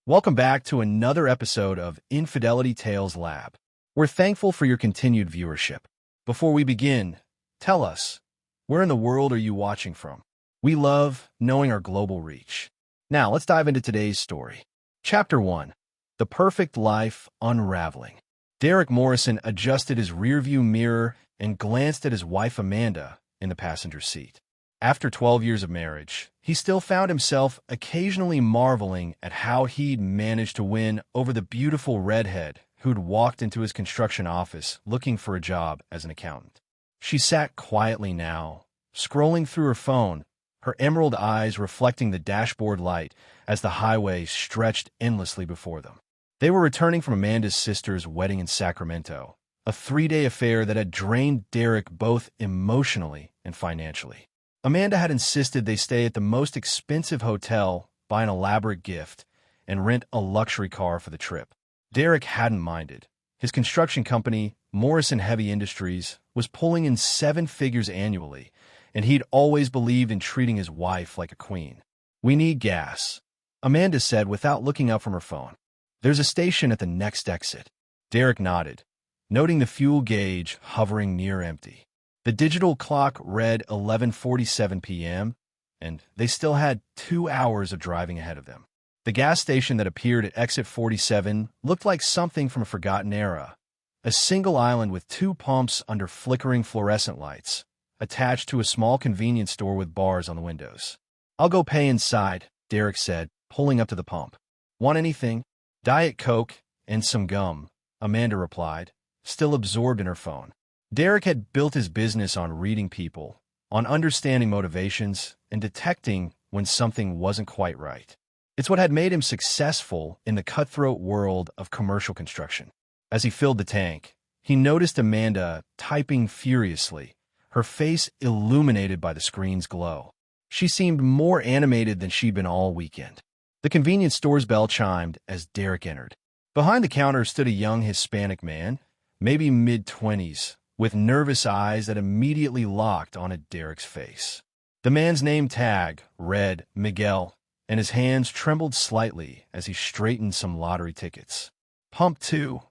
Welcome back to another episode of Infidelity Tales Lab. We're thankful for your continued viewership. Before we begin, tell us, where in the world are you watching from? We love knowing our global reach. Now, let's dive into today's story. Chapter 1. The Perfect Life Unraveling. Derek Morrison adjusted his rearview mirror and glanced at his wife Amanda in the passenger seat. After 12 years of marriage, he still found himself occasionally marveling at how he'd managed to win over the beautiful redhead who'd walked into his construction office looking for a job as an accountant. She sat quietly now, scrolling through her phone, her emerald eyes reflecting the dashboard light as the highway stretched endlessly before them. They were returning from Amanda's sister's wedding in Sacramento, a 3-day affair that had drained Derek both emotionally and financially. Amanda had insisted they stay at the most expensive hotel, buy an elaborate gift, and rent a luxury car for the trip. Derek hadn't minded. His construction company, Morrison Heavy Industries, was pulling in 7 figures annually, and he'd always believed in treating his wife like a queen. "We need gas," Amanda said without looking up from her phone. "There's a station at the next exit." Derek nodded, noting the fuel gauge hovering near empty. The digital clock read 11:47 p.m., and they still had 2 hours of driving ahead of them. The gas station that appeared at exit 47 looked like something from a forgotten era, a single island with 2 pumps under flickering fluorescent lights, attached to a small convenience store with bars on the windows. "I'll go pay inside," Derek said, pulling up to the pump. "Want anything?" "Diet Coke and some gum," Amanda replied, still absorbed in her phone. Derek had built his business on reading people, on understanding motivations, and detecting when something wasn't quite right. It's what had made him successful in the cutthroat world of commercial construction. As he filled the tank, he noticed Amanda typing furiously, her face illuminated by the screen's glow. She seemed more animated than she'd been all weekend. The convenience store's bell chimed as Derek entered. Behind the counter stood a young Hispanic man, maybe mid-20s, with nervous eyes that immediately locked onto Derek's face. The man's name tag read Miguel, and his hands trembled slightly as he straightened some lottery tickets. "Pump 2,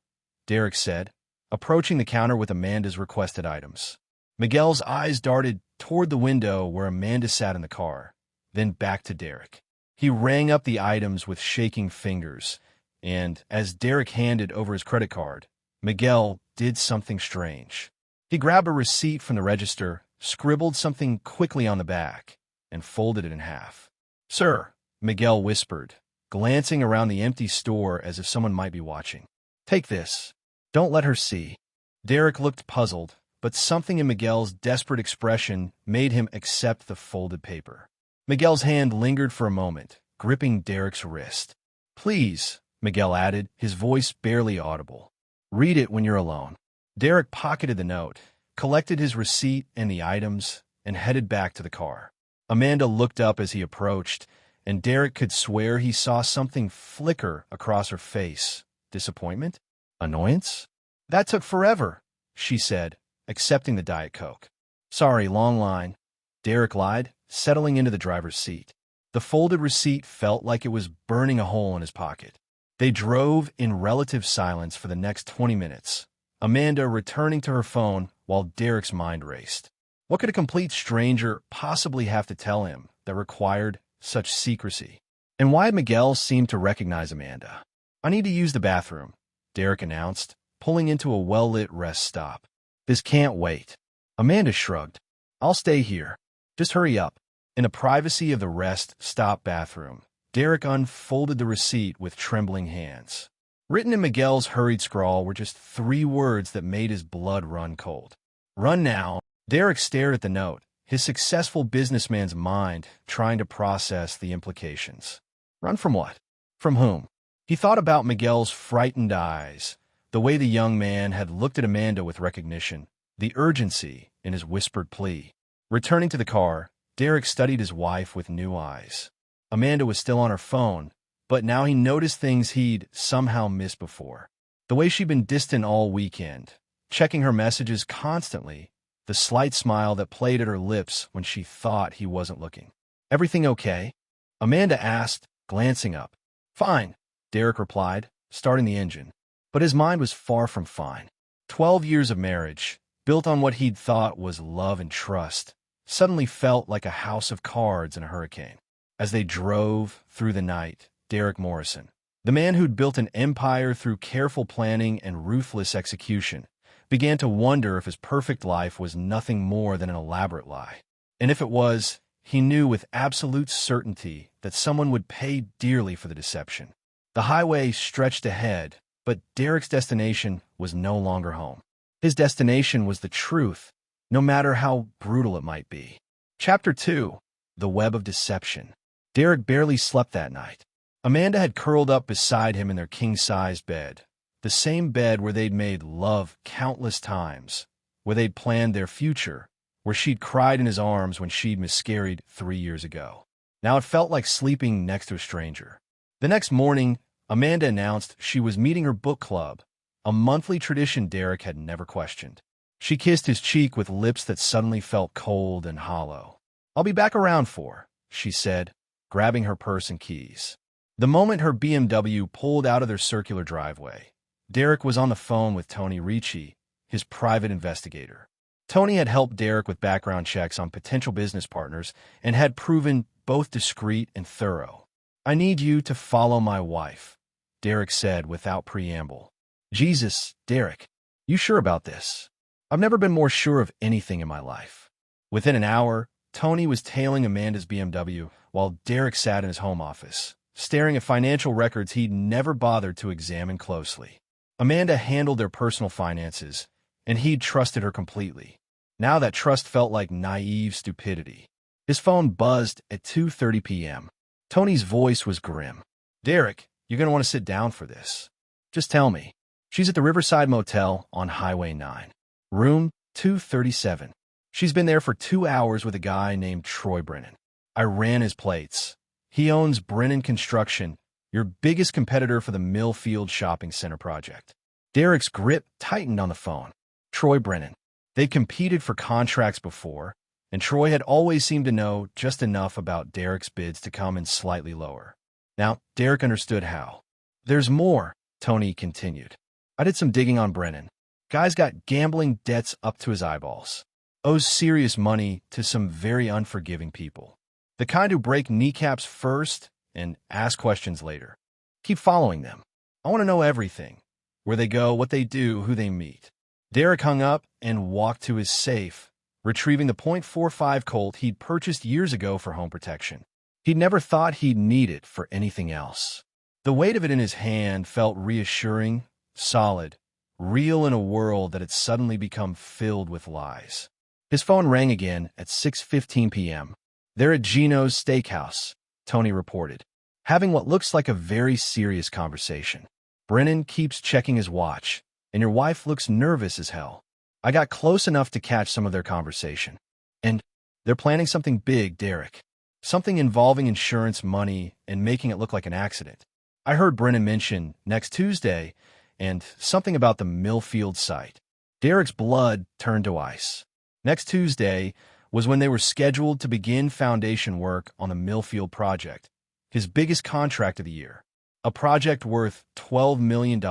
Derek said, approaching the counter with Amanda's requested items. Miguel's eyes darted toward the window where Amanda sat in the car, then back to Derek. He rang up the items with shaking fingers, and as Derek handed over his credit card, Miguel did something strange. He grabbed a receipt from the register, scribbled something quickly on the back, and folded it in half. "Sir," Miguel whispered, glancing around the empty store as if someone might be watching. "Take this. Don't let her see." Derek looked puzzled, but something in Miguel's desperate expression made him accept the folded paper. Miguel's hand lingered for a moment, gripping Derek's wrist. "Please," Miguel added, his voice barely audible. "Read it when you're alone." Derek pocketed the note, collected his receipt and the items, and headed back to the car. Amanda looked up as he approached, and Derek could swear he saw something flicker across her face. Disappointment? Annoyance? "That took forever," she said, accepting the Diet Coke. "Sorry, long line," Derek lied, settling into the driver's seat. The folded receipt felt like it was burning a hole in his pocket. They drove in relative silence for the next 20 minutes, Amanda returning to her phone while Derek's mind raced. What could a complete stranger possibly have to tell him that required such secrecy? And why had Miguel seemed to recognize Amanda? "I need to use the bathroom," Derek announced, pulling into a well-lit rest stop. "This can't wait." Amanda shrugged. "I'll stay here. Just hurry up." In the privacy of the rest stop bathroom, Derek unfolded the receipt with trembling hands. Written in Miguel's hurried scrawl were just 3 words that made his blood run cold. "Run now." Derek stared at the note, his successful businessman's mind trying to process the implications. Run from what? From whom? He thought about Miguel's frightened eyes, the way the young man had looked at Amanda with recognition, the urgency in his whispered plea. Returning to the car, Derek studied his wife with new eyes. Amanda was still on her phone, but now he noticed things he'd somehow missed before. The way she'd been distant all weekend, checking her messages constantly, the slight smile that played at her lips when she thought he wasn't looking. "Everything okay?" Amanda asked, glancing up. "Fine. Derek replied, starting the engine. But his mind was far from fine. 12 years of marriage, built on what he'd thought was love and trust, suddenly felt like a house of cards in a hurricane. As they drove through the night, Derek Morrison, the man who'd built an empire through careful planning and ruthless execution, began to wonder if his perfect life was nothing more than an elaborate lie. And if it was, he knew with absolute certainty that someone would pay dearly for the deception. The highway stretched ahead, but Derek's destination was no longer home. His destination was the truth, no matter how brutal it might be. Chapter 2. The Web of Deception. Derek barely slept that night. Amanda had curled up beside him in their king-sized bed, the same bed where they'd made love countless times, where they'd planned their future, where she'd cried in his arms when she'd miscarried 3 years ago. Now it felt like sleeping next to a stranger. The next morning, Amanda announced she was meeting her book club, a monthly tradition Derek had never questioned. She kissed his cheek with lips that suddenly felt cold and hollow. "I'll be back around 4," she said, grabbing her purse and keys. The moment her BMW pulled out of their circular driveway, Derek was on the phone with Tony Ricci, his private investigator. Tony had helped Derek with background checks on potential business partners and had proven both discreet and thorough. "I need you to follow my wife," Derek said without preamble. "Jesus, Derek, you sure about this?" "I've never been more sure of anything in my life." Within an hour, Tony was tailing Amanda's BMW while Derek sat in his home office, staring at financial records he'd never bothered to examine closely. Amanda handled their personal finances, and he'd trusted her completely. Now that trust felt like naive stupidity. His phone buzzed at 2:30 p.m. Tony's voice was grim. "Derek, you're going to want to sit down for this. Just tell me." "She's at the Riverside Motel on Highway 9. Room 237. She's been there for 2 hours with a guy named Troy Brennan. I ran his plates. He owns Brennan Construction, your biggest competitor for the Millfield Shopping Center project." Derek's grip tightened on the phone. Troy Brennan. They competed for contracts before, and Troy had always seemed to know just enough about Derek's bids to come in slightly lower. Now, Derek understood how. "There's more," Tony continued. "I did some digging on Brennan. Guy's got gambling debts up to his eyeballs. Owes serious money to some very unforgiving people. The kind who break kneecaps first and ask questions later. Keep following them. I want to know everything. Where they go, what they do, who they meet." Derek hung up and walked to his safe, retrieving the .45 Colt he'd purchased years ago for home protection. He'd never thought he'd need it for anything else. The weight of it in his hand felt reassuring, solid, real in a world that had suddenly become filled with lies. His phone rang again at 6:15 p.m. "They're at Gino's Steakhouse," Tony reported, having what looks like a very serious conversation. "Brennan keeps checking his watch, and your wife looks nervous as hell. I got close enough to catch some of their conversation. And they're planning something big, Derek. Something involving insurance money and making it look like an accident. I heard Brennan mention next Tuesday and something about the Millfield site." Derek's blood turned to ice. Next Tuesday was when they were scheduled to begin foundation work on the Millfield project, his biggest contract of the year. A project worth $12 million,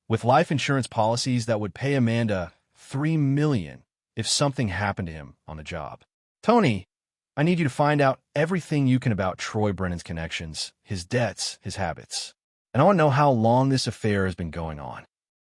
with life insurance policies that would pay Amanda $3 million if something happened to him on the job. "Tony, I need you to find out everything you can about Troy Brennan's connections, his debts, his habits. And I want to know how long this affair has been going on.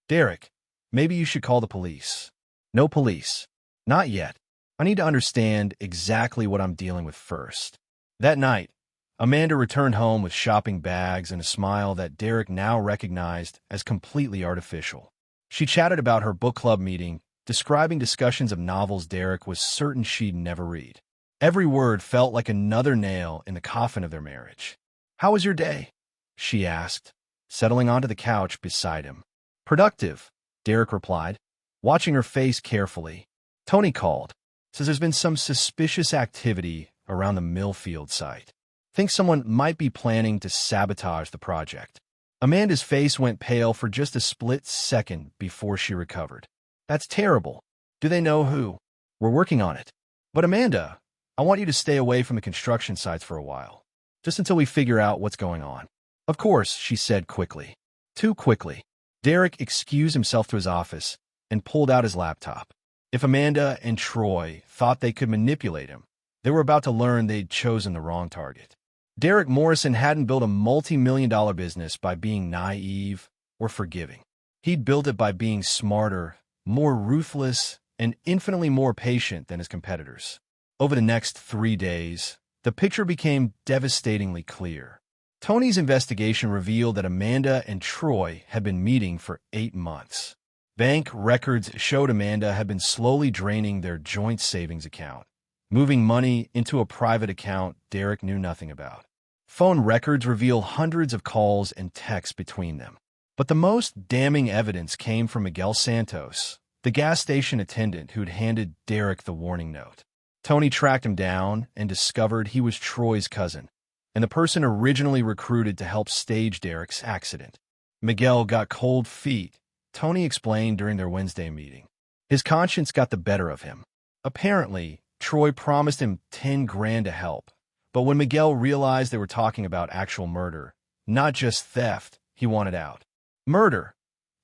Derek, maybe you should call the police." "No police. Not yet. I need to understand exactly what I'm dealing with first." That night, Amanda returned home with shopping bags and a smile that Derek now recognized as completely artificial. She chatted about her book club meeting, describing discussions of novels Derek was certain she'd never read. Every word felt like another nail in the coffin of their marriage. "How was your day?" she asked, settling onto the couch beside him. "Productive," Derek replied, watching her face carefully. "Tony called. Says there's been some suspicious activity around the Millfield site. Thinks someone might be planning to sabotage the project." Amanda's face went pale for just a split second before she recovered. "That's terrible. Do they know who?" "We're working on it. But Amanda, I want you to stay away from the construction sites for a while, just until we figure out what's going on." Of course, she said quickly. Too quickly. Derek excused himself to his office and pulled out his laptop. If Amanda and Troy thought they could manipulate him, they were about to learn they'd chosen the wrong target. Derek Morrison hadn't built a multi-million-dollar business by being naive or forgiving. He'd built it by being smarter, more ruthless, and infinitely more patient than his competitors. Over the next 3 days, the picture became devastatingly clear. Tony's investigation revealed that Amanda and Troy had been meeting for 8 months. Bank records showed Amanda had been slowly draining their joint savings account, moving money into a private account Derek knew nothing about. Phone records reveal hundreds of calls and texts between them. But the most damning evidence came from Miguel Santos, the gas station attendant who'd handed Derek the warning note. Tony tracked him down and discovered he was Troy's cousin, and the person originally recruited to help stage Derek's accident. Miguel got cold feet, Tony explained during their Wednesday meeting. His conscience got the better of him. Apparently, Troy promised him 10 grand to help, but when Miguel realized they were talking about actual murder, not just theft, he wanted out. Murder,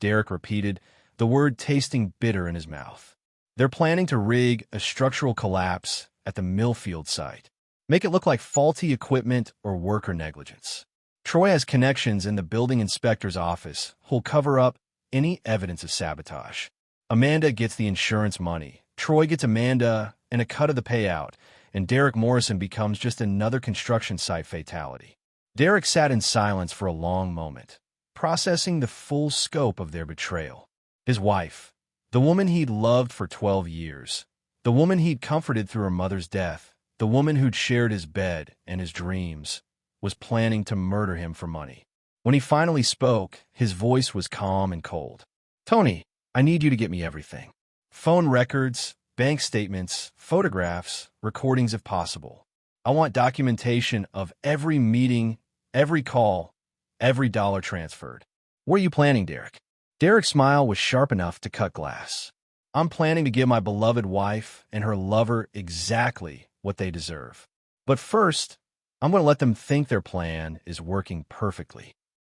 Derek repeated, the word tasting bitter in his mouth. They're planning to rig a structural collapse at the Millfield site. Make it look like faulty equipment or worker negligence. Troy has connections in the building inspector's office who'll cover up any evidence of sabotage. Amanda gets the insurance money. Troy gets Amanda and a cut of the payout, and Derek Morrison becomes just another construction site fatality. Derek sat in silence for a long moment, processing the full scope of their betrayal. His wife, the woman he'd loved for 12 years, the woman he'd comforted through her mother's death, the woman who'd shared his bed and his dreams, was planning to murder him for money. When he finally spoke, his voice was calm and cold. Tony, I need you to get me everything. Phone records, bank statements, photographs, recordings if possible. I want documentation of every meeting, every call, every dollar transferred. What are you planning, Derek? Derek's smile was sharp enough to cut glass. I'm planning to give my beloved wife and her lover exactly what they deserve. But first, I'm going to let them think their plan is working perfectly.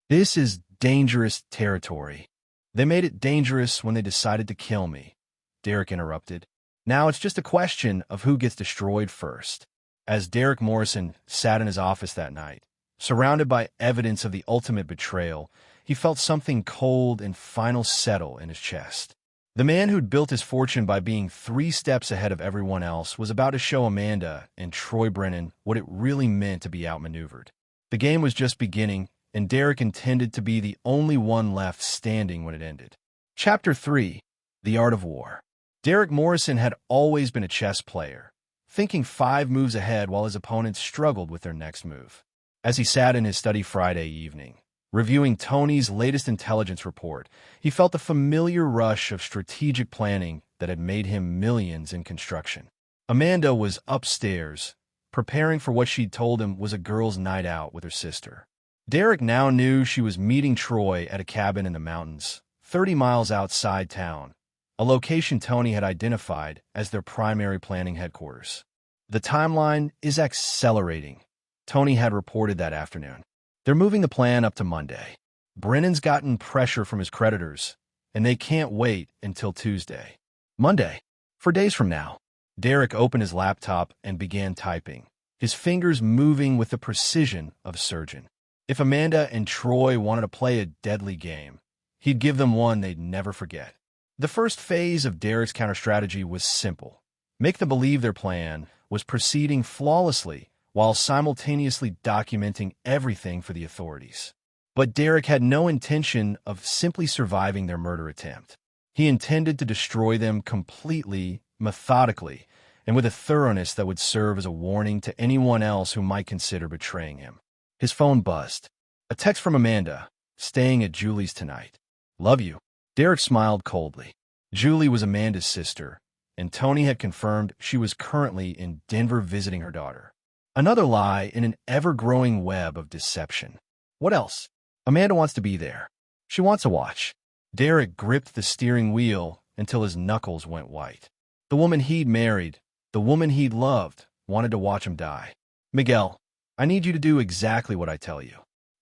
This is dangerous territory. They made it dangerous when they decided to kill me, Derek interrupted. Now it's just a question of who gets destroyed first. As Derek Morrison sat in his office that night, surrounded by evidence of the ultimate betrayal, he felt something cold and final settle in his chest. The man who'd built his fortune by being 3 steps ahead of everyone else was about to show Amanda and Troy Brennan what it really meant to be outmaneuvered. The game was just beginning, and Derek intended to be the only one left standing when it ended. Chapter 3: The Art of War. Derek Morrison had always been a chess player, thinking 5 moves ahead while his opponents struggled with their next move. As he sat in his study Friday evening, reviewing Tony's latest intelligence report, he felt the familiar rush of strategic planning that had made him millions in construction. Amanda was upstairs, preparing for what she'd told him was a girls' night out with her sister. Derek now knew she was meeting Troy at a cabin in the mountains, 30 miles outside town, a location Tony had identified as their primary planning headquarters. The timeline is accelerating, Tony had reported that afternoon. They're moving the plan up to Monday. Brennan's gotten pressure from his creditors, and they can't wait until Tuesday. Monday, 4 days from now. Derek opened his laptop and began typing, his fingers moving with the precision of a surgeon. If Amanda and Troy wanted to play a deadly game, he'd give them one they'd never forget. The first phase of Derek's counter-strategy was simple. Make them believe their plan was proceeding flawlessly while simultaneously documenting everything for the authorities. But Derek had no intention of simply surviving their murder attempt. He intended to destroy them completely, methodically, and with a thoroughness that would serve as a warning to anyone else who might consider betraying him. His phone buzzed. A text from Amanda, staying at Julie's tonight. Love you. Derek smiled coldly. Julie was Amanda's sister, and Tony had confirmed she was currently in Denver visiting her daughter. Another lie in an ever-growing web of deception. What else? Amanda wants to be there. She wants to watch. Derek gripped the steering wheel until his knuckles went white. The woman he'd married, the woman he'd loved, wanted to watch him die. Miguel, I need you to do exactly what I tell you.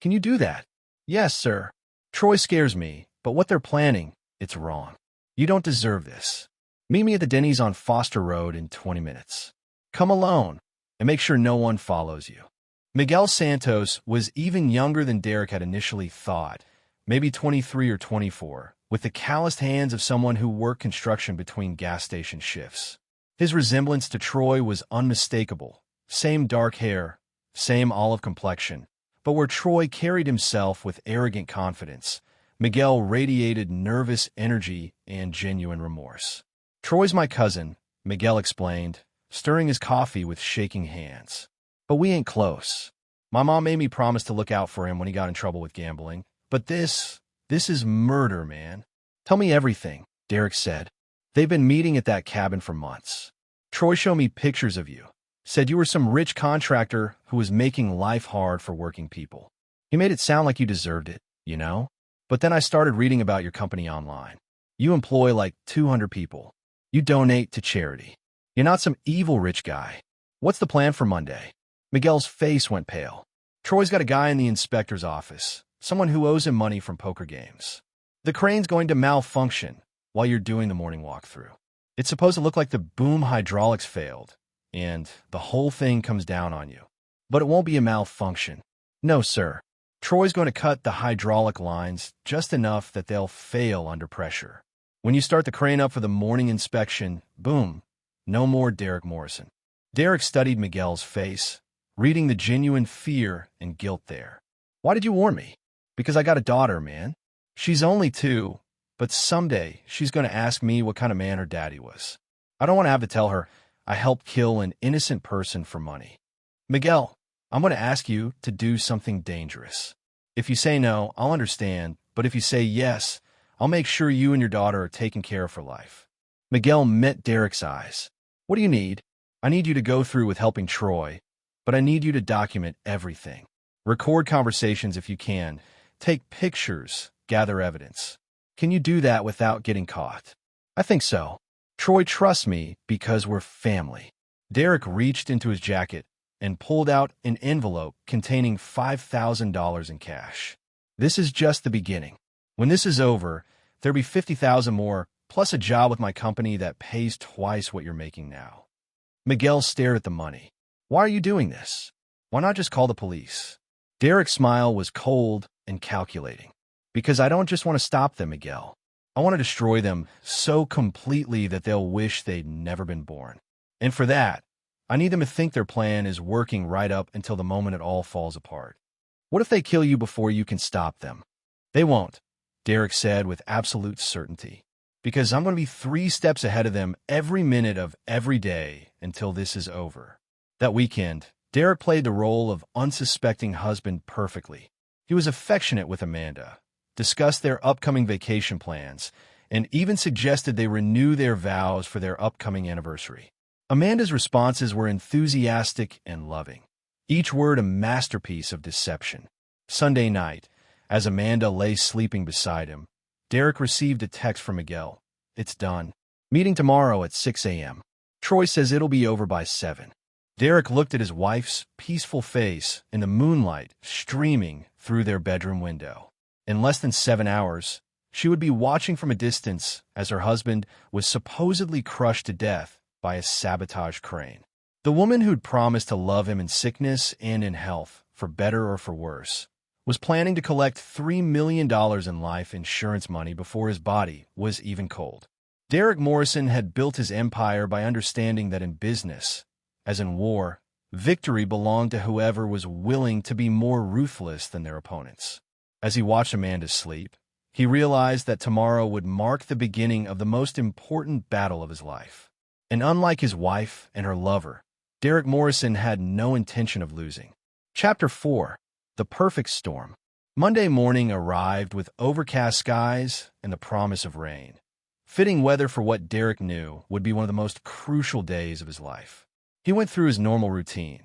Can you do that? Yes, sir. Troy scares me, but what they're planning, it's wrong. You don't deserve this. Meet me at the Denny's on Foster Road in 20 minutes. Come alone, and make sure no one follows you. Miguel Santos was even younger than Derek had initially thought, maybe 23 or 24, with the calloused hands of someone who worked construction between gas station shifts. His resemblance to Troy was unmistakable. Same dark hair, same olive complexion. But where Troy carried himself with arrogant confidence, Miguel radiated nervous energy and genuine remorse. Troy's my cousin, Miguel explained, stirring his coffee with shaking hands. But we ain't close. My mom made me promise to look out for him when he got in trouble with gambling. But this is murder, man. Tell me everything, Derek said. They've been meeting at that cabin for months. Troy showed me pictures of you. Said you were some rich contractor who was making life hard for working people. He made it sound like you deserved it, you know? But then I started reading about your company online. You employ like 200 people. You donate to charity. You're not some evil rich guy. What's the plan for Monday? Miguel's face went pale. Troy's got a guy in the inspector's office, someone who owes him money from poker games. The crane's going to malfunction while you're doing the morning walkthrough. It's supposed to look like the boom hydraulics failed, and the whole thing comes down on you. But it won't be a malfunction. No, sir. Troy's going to cut the hydraulic lines just enough that they'll fail under pressure. When you start the crane up for the morning inspection, boom, no more Derek Morrison. Derek studied Miguel's face, reading the genuine fear and guilt there. Why did you warn me? Because I got a daughter, man. She's only 2, but someday she's going to ask me what kind of man her daddy was. I don't want to have to tell her I helped kill an innocent person for money. Miguel, I'm going to ask you to do something dangerous. If you say no, I'll understand, but if you say yes, I'll make sure you and your daughter are taken care of for life. Miguel met Derek's eyes. What do you need? I need you to go through with helping Troy, but I need you to document everything. Record conversations if you can. Take pictures, gather evidence. Can you do that without getting caught? I think so. Troy trusts me because we're family. Derek reached into his jacket and pulled out an envelope containing $5,000 in cash. This is just the beginning. When this is over, there'll be $50,000 more, plus a job with my company that pays twice what you're making now. Miguel stared at the money. Why are you doing this? Why not just call the police? Derek's smile was cold and calculating. Because I don't just want to stop them, Miguel. I want to destroy them so completely that they'll wish they'd never been born. And for that, I need them to think their plan is working right up until the moment it all falls apart. What if they kill you before you can stop them? They won't, Derek said with absolute certainty. Because I'm going to be 3 steps ahead of them every minute of every day until this is over. That weekend, Derek played the role of unsuspecting husband perfectly. He was affectionate with Amanda, discussed their upcoming vacation plans, and even suggested they renew their vows for their upcoming anniversary. Amanda's responses were enthusiastic and loving, each word a masterpiece of deception. Sunday night, as Amanda lay sleeping beside him, Derek received a text from Miguel. It's done. Meeting tomorrow at 6 a.m. Troy says it'll be over by 7. Derek looked at his wife's peaceful face in the moonlight streaming through their bedroom window. In less than 7 hours, she would be watching from a distance as her husband was supposedly crushed to death by a sabotage crane. The woman who'd promised to love him in sickness and in health, for better or for worse, was planning to collect $3 million in life insurance money before his body was even cold. Derek Morrison had built his empire by understanding that in business, as in war, victory belonged to whoever was willing to be more ruthless than their opponents. As he watched Amanda sleep, he realized that tomorrow would mark the beginning of the most important battle of his life. And unlike his wife and her lover, Derek Morrison had no intention of losing. Chapter 4. The Perfect Storm. Monday morning arrived with overcast skies and the promise of rain. Fitting weather for what Derek knew would be one of the most crucial days of his life. He went through his normal routine.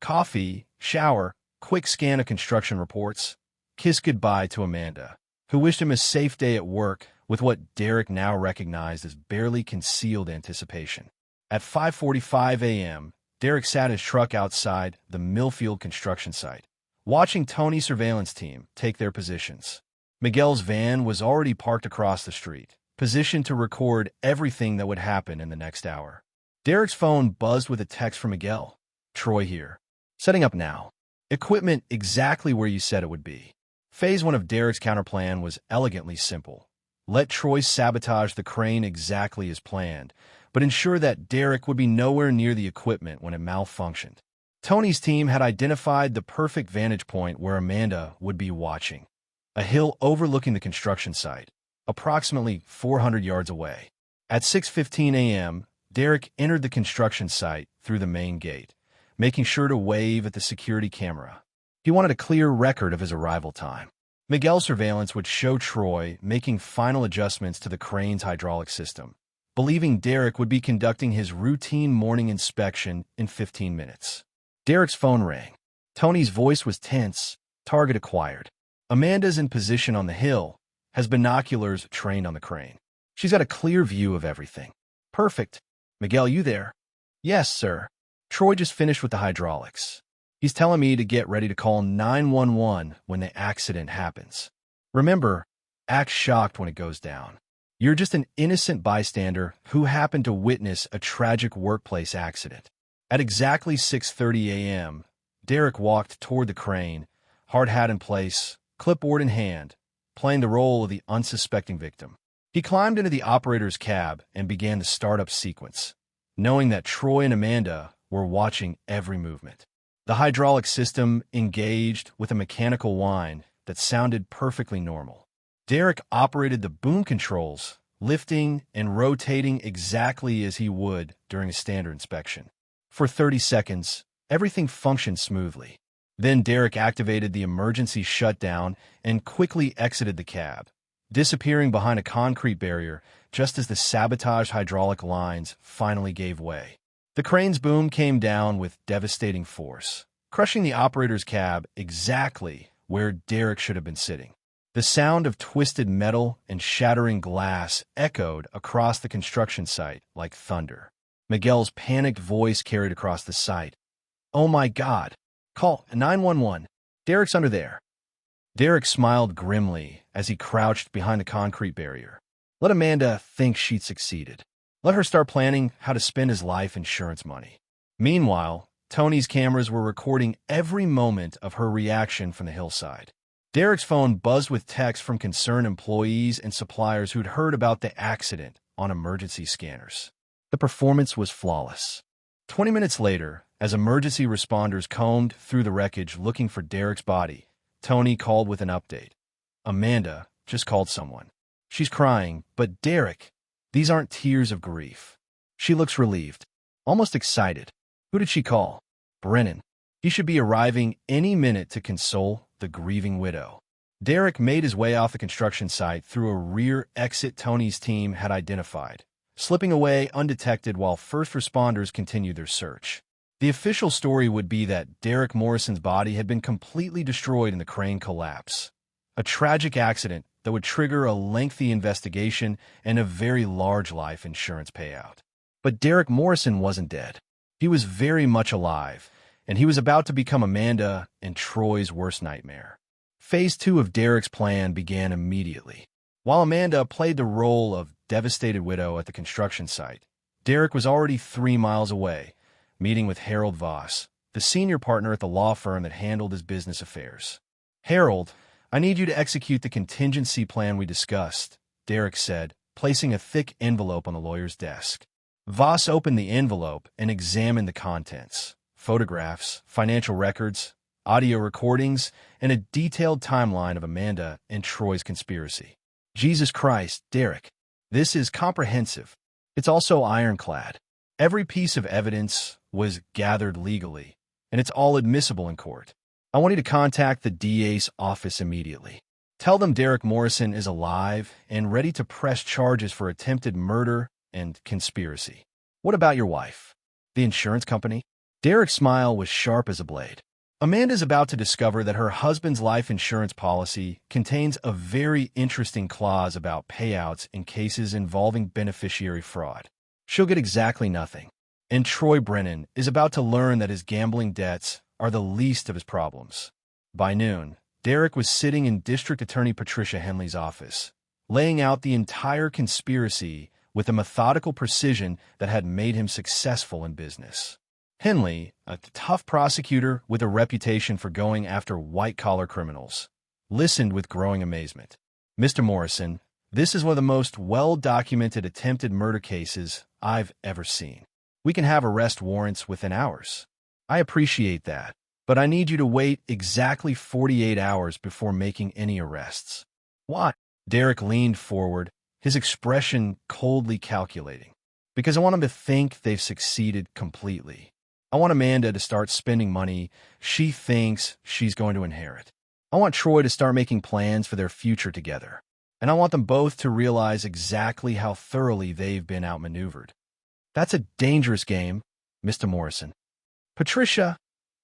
Coffee, shower, quick scan of construction reports, kiss goodbye to Amanda, who wished him a safe day at work with what Derek now recognized as barely concealed anticipation. At 5:45 a.m., Derek sat his truck outside the Millfield construction site, watching Tony's surveillance team take their positions. Miguel's van was already parked across the street, positioned to record everything that would happen in the next hour. Derek's phone buzzed with a text from Miguel. "Troy here. Setting up now. Equipment exactly where you said it would be." Phase 1 of Derek's counterplan was elegantly simple. Let Troy sabotage the crane exactly as planned, but ensure that Derek would be nowhere near the equipment when it malfunctioned. Tony's team had identified the perfect vantage point where Amanda would be watching. A hill overlooking the construction site, approximately 400 yards away. At 6:15 a.m., Derek entered the construction site through the main gate, making sure to wave at the security camera. He wanted a clear record of his arrival time. Miguel's surveillance would show Troy making final adjustments to the crane's hydraulic system, believing Derek would be conducting his routine morning inspection in 15 minutes. Derek's phone rang. Tony's voice was tense. Target acquired. Amanda's in position on the hill, has binoculars trained on the crane. She's got a clear view of everything. Perfect. Miguel, you there? Yes, sir. Troy just finished with the hydraulics. He's telling me to get ready to call 911 when the accident happens. Remember, act shocked when it goes down. You're just an innocent bystander who happened to witness a tragic workplace accident. At exactly 6:30 a.m., Derek walked toward the crane, hard hat in place, clipboard in hand, playing the role of the unsuspecting victim. He climbed into the operator's cab and began the startup sequence, knowing that Troy and Amanda were watching every movement. The hydraulic system engaged with a mechanical whine that sounded perfectly normal. Derek operated the boom controls, lifting and rotating exactly as he would during a standard inspection. For 30 seconds, everything functioned smoothly. Then Derek activated the emergency shutdown and quickly exited the cab, disappearing behind a concrete barrier just as the sabotaged hydraulic lines finally gave way. The crane's boom came down with devastating force, crushing the operator's cab exactly where Derek should have been sitting. The sound of twisted metal and shattering glass echoed across the construction site like thunder. Miguel's panicked voice carried across the site. "Oh my God! Call 911. Derek's under there." Derek smiled grimly as he crouched behind the concrete barrier. Let Amanda think she'd succeeded. Let her start planning how to spend his life insurance money. Meanwhile, Tony's cameras were recording every moment of her reaction from the hillside. Derek's phone buzzed with texts from concerned employees and suppliers who'd heard about the accident on emergency scanners. The performance was flawless. 20 minutes later, as emergency responders combed through the wreckage looking for Derek's body, Tony called with an update. "Amanda just called someone. She's crying, but Derek, these aren't tears of grief. She looks relieved, almost excited." "Who did she call?" "Brennan. He should be arriving any minute to console the grieving widow." Derek made his way off the construction site through a rear exit Tony's team had identified, slipping away undetected while first responders continued their search. The official story would be that Derek Morrison's body had been completely destroyed in the crane collapse. A tragic accident that would trigger a lengthy investigation and a very large life insurance payout. But Derek Morrison wasn't dead. He was very much alive, and he was about to become Amanda and Troy's worst nightmare. Phase 2 of Derek's plan began immediately. While Amanda played the role of devastated widow at the construction site, Derek was already 3 miles away, meeting with Harold Voss, the senior partner at the law firm that handled his business affairs. "Harold, I need you to execute the contingency plan we discussed," Derek said, placing a thick envelope on the lawyer's desk. Voss opened the envelope and examined the contents: photographs, financial records, audio recordings, and a detailed timeline of Amanda and Troy's conspiracy. "Jesus Christ, Derek. This is comprehensive. It's also ironclad. Every piece of evidence was gathered legally, and it's all admissible in court. I want you to contact the DA's office immediately. Tell them Derek Morrison is alive and ready to press charges for attempted murder and conspiracy. What about your wife? The insurance company?" Derek's smile was sharp as a blade. "Amanda's about to discover that her husband's life insurance policy contains a very interesting clause about payouts in cases involving beneficiary fraud. She'll get exactly nothing. And Troy Brennan is about to learn that his gambling debts are the least of his problems. By noon, Derek was sitting in District Attorney Patricia Henley's office, laying out the entire conspiracy with a methodical precision that had made him successful in business. Henley, a tough prosecutor with a reputation for going after white-collar criminals, listened with growing amazement. "Mr. Morrison, this is one of the most well-documented attempted murder cases I've ever seen. We can have arrest warrants within hours. I appreciate that, but I need you to wait exactly 48 hours before making any arrests." "Why?" Derek leaned forward, his expression coldly calculating. "Because I want them to think they've succeeded completely. I want Amanda to start spending money she thinks she's going to inherit. I want Troy to start making plans for their future together. And I want them both to realize exactly how thoroughly they've been outmaneuvered." "That's a dangerous game, Mr. Morrison." "Patricia,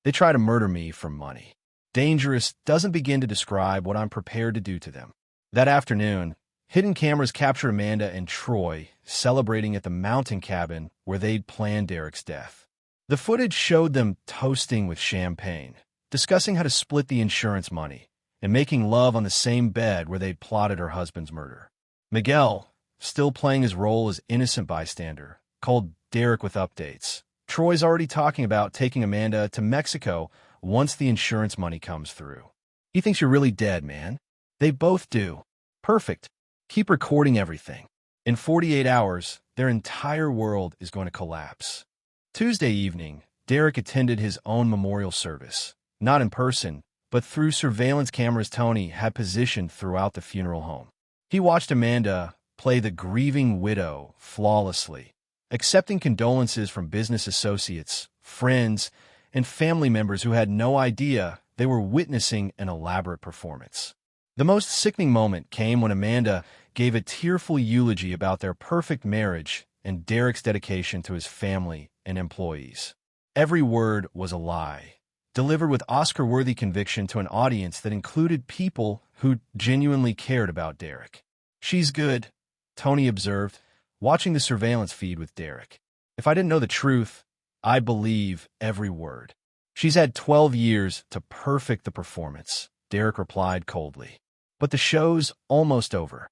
they try to murder me for money. Dangerous doesn't begin to describe what I'm prepared to do to them." That afternoon, hidden cameras captured Amanda and Troy celebrating at the mountain cabin where they'd planned Derek's death. The footage showed them toasting with champagne, discussing how to split the insurance money, and making love on the same bed where they'd plotted her husband's murder. Miguel, still playing his role as innocent bystander, called Derek with updates. "Troy's already talking about taking Amanda to Mexico once the insurance money comes through. He thinks you're really dead, man." "They both do." "Perfect. Keep recording everything. In 48 hours, their entire world is going to collapse." Tuesday evening, Derek attended his own memorial service, not in person, but through surveillance cameras Tony had positioned throughout the funeral home. He watched Amanda play the grieving widow flawlessly, accepting condolences from business associates, friends, and family members who had no idea they were witnessing an elaborate performance. The most sickening moment came when Amanda gave a tearful eulogy about their perfect marriage and Derek's dedication to his family and employees. Every word was a lie, delivered with Oscar-worthy conviction to an audience that included people who genuinely cared about Derek. "She's good," Tony observed, watching the surveillance feed with Derek. "If I didn't know the truth, I'd believe every word." "She's had 12 years to perfect the performance," Derek replied coldly. But the show's almost over.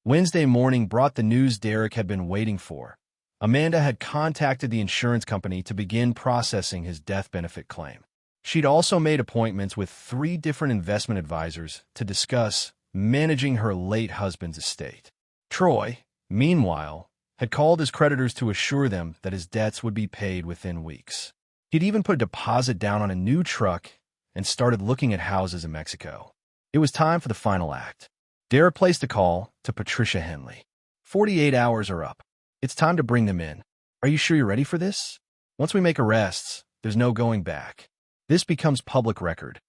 Wednesday morning brought the news Derek had been waiting for. Amanda had contacted the insurance company to begin processing his death benefit claim. She'd also made appointments with 3 different investment advisors to discuss managing her late husband's estate. Troy, meanwhile, had called his creditors to assure them that his debts would be paid within weeks. He'd even put a deposit down on a new truck and started looking at houses in Mexico. It was time for the final act. Derek placed a call to Patricia Henley. 48 hours are up. It's time to bring them in. Are you sure you're ready for this? Once we make arrests, there's no going back. This becomes public record."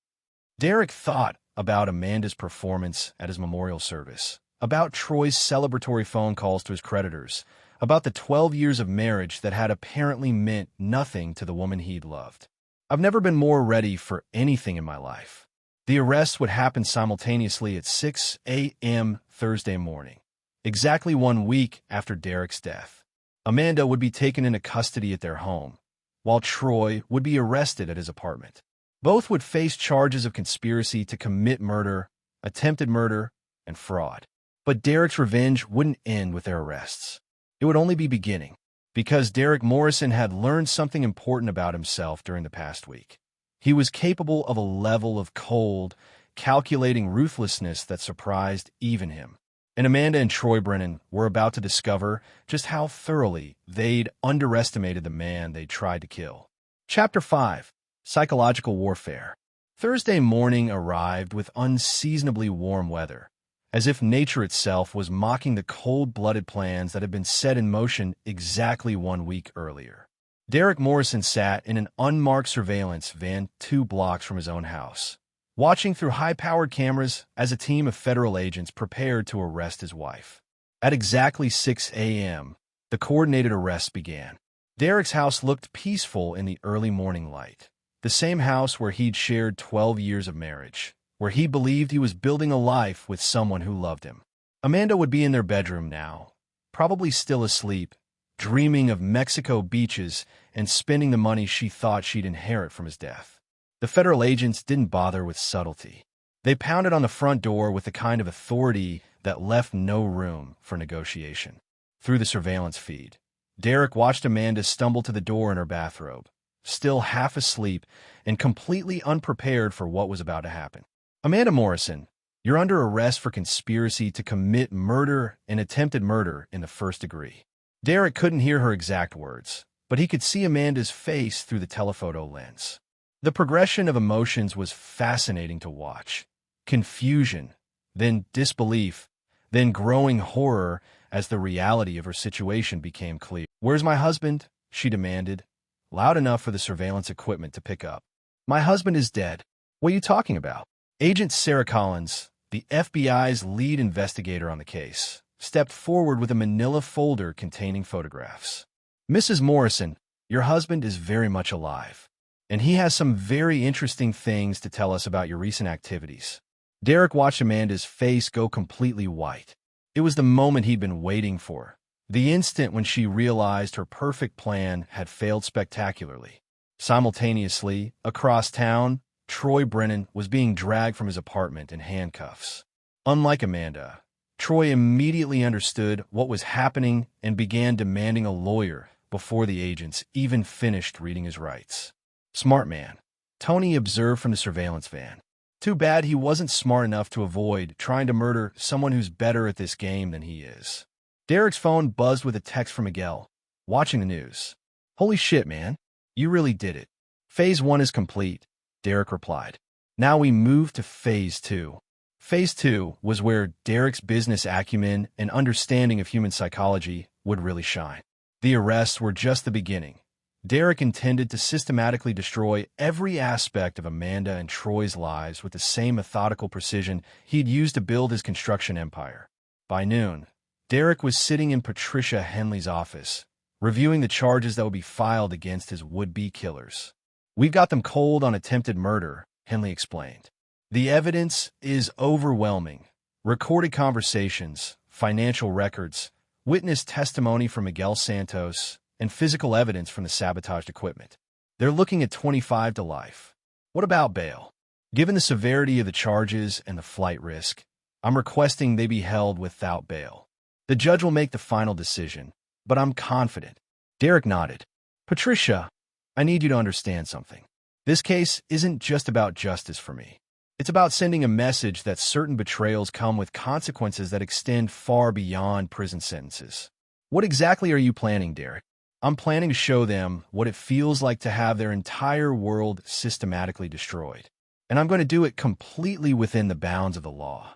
Derek thought about Amanda's performance at his memorial service, about Troy's celebratory phone calls to his creditors, about the 12 years of marriage that had apparently meant nothing to the woman he'd loved. "I've never been more ready for anything in my life." The arrests would happen simultaneously at 6 a.m. Thursday morning, exactly 1 week after Derek's death. Amanda would be taken into custody at their home, while Troy would be arrested at his apartment. Both would face charges of conspiracy to commit murder, attempted murder, and fraud. But Derek's revenge wouldn't end with their arrests. It would only be beginning, because Derek Morrison had learned something important about himself during the past week. He was capable of a level of cold, calculating ruthlessness that surprised even him. And Amanda and Troy Brennan were about to discover just how thoroughly they'd underestimated the man they tried to kill. Chapter 5. Psychological Warfare. Thursday morning arrived with unseasonably warm weather, as if nature itself was mocking the cold-blooded plans that had been set in motion exactly 1 week earlier. Derek Morrison sat in an unmarked surveillance van 2 blocks from his own house, watching through high-powered cameras as a team of federal agents prepared to arrest his wife. At exactly 6 a.m., the coordinated arrests began. Derek's house looked peaceful in the early morning light, the same house where he'd shared 12 years of marriage, where he believed he was building a life with someone who loved him. Amanda would be in their bedroom now, probably still asleep, dreaming of Mexico beaches and spending the money she thought she'd inherit from his death. The federal agents didn't bother with subtlety. They pounded on the front door with the kind of authority that left no room for negotiation. Through the surveillance feed, Derek watched Amanda stumble to the door in her bathrobe, still half asleep and completely unprepared for what was about to happen. "Amanda Morrison, you're under arrest for conspiracy to commit murder and attempted murder in the first degree." Derek couldn't hear her exact words, but he could see Amanda's face through the telephoto lens. The progression of emotions was fascinating to watch. Confusion, then disbelief, then growing horror as the reality of her situation became clear. "Where's my husband?" she demanded, loud enough for the surveillance equipment to pick up. "My husband is dead. What are you talking about?" Agent Sarah Collins, the FBI's lead investigator on the case, stepped forward with a manila folder containing photographs. "Mrs. Morrison, your husband is very much alive, and he has some very interesting things to tell us about your recent activities." Derek watched Amanda's face go completely white. It was the moment he'd been waiting for, the instant when she realized her perfect plan had failed spectacularly. Simultaneously, across town, Troy Brennan was being dragged from his apartment in handcuffs. Unlike Amanda, Troy immediately understood what was happening and began demanding a lawyer before the agents even finished reading his rights. "Smart man," Tony observed from the surveillance van. "Too bad he wasn't smart enough to avoid trying to murder someone who's better at this game than he is." Derek's phone buzzed with a text from Miguel, watching the news. "Holy shit, man. You really did it. Phase 1 is complete," Derek replied. "Now we move to Phase 2. Phase 2 was where Derek's business acumen and understanding of human psychology would really shine. The arrests were just the beginning. Derek intended to systematically destroy every aspect of Amanda and Troy's lives with the same methodical precision he'd used to build his construction empire. By noon, Derek was sitting in Patricia Henley's office, reviewing the charges that would be filed against his would-be killers. "We've got them cold on attempted murder," Henley explained. "The evidence is overwhelming. Recorded conversations, financial records, witness testimony from Miguel Santos, and physical evidence from the sabotaged equipment. They're looking at 25 to life. What about bail? Given the severity of the charges and the flight risk, I'm requesting they be held without bail. The judge will make the final decision, but I'm confident." Derek nodded. "Patricia, I need you to understand something. This case isn't just about justice for me. It's about sending a message that certain betrayals come with consequences that extend far beyond prison sentences." "What exactly are you planning, Derek?" "I'm planning to show them what it feels like to have their entire world systematically destroyed. And I'm going to do it completely within the bounds of the law."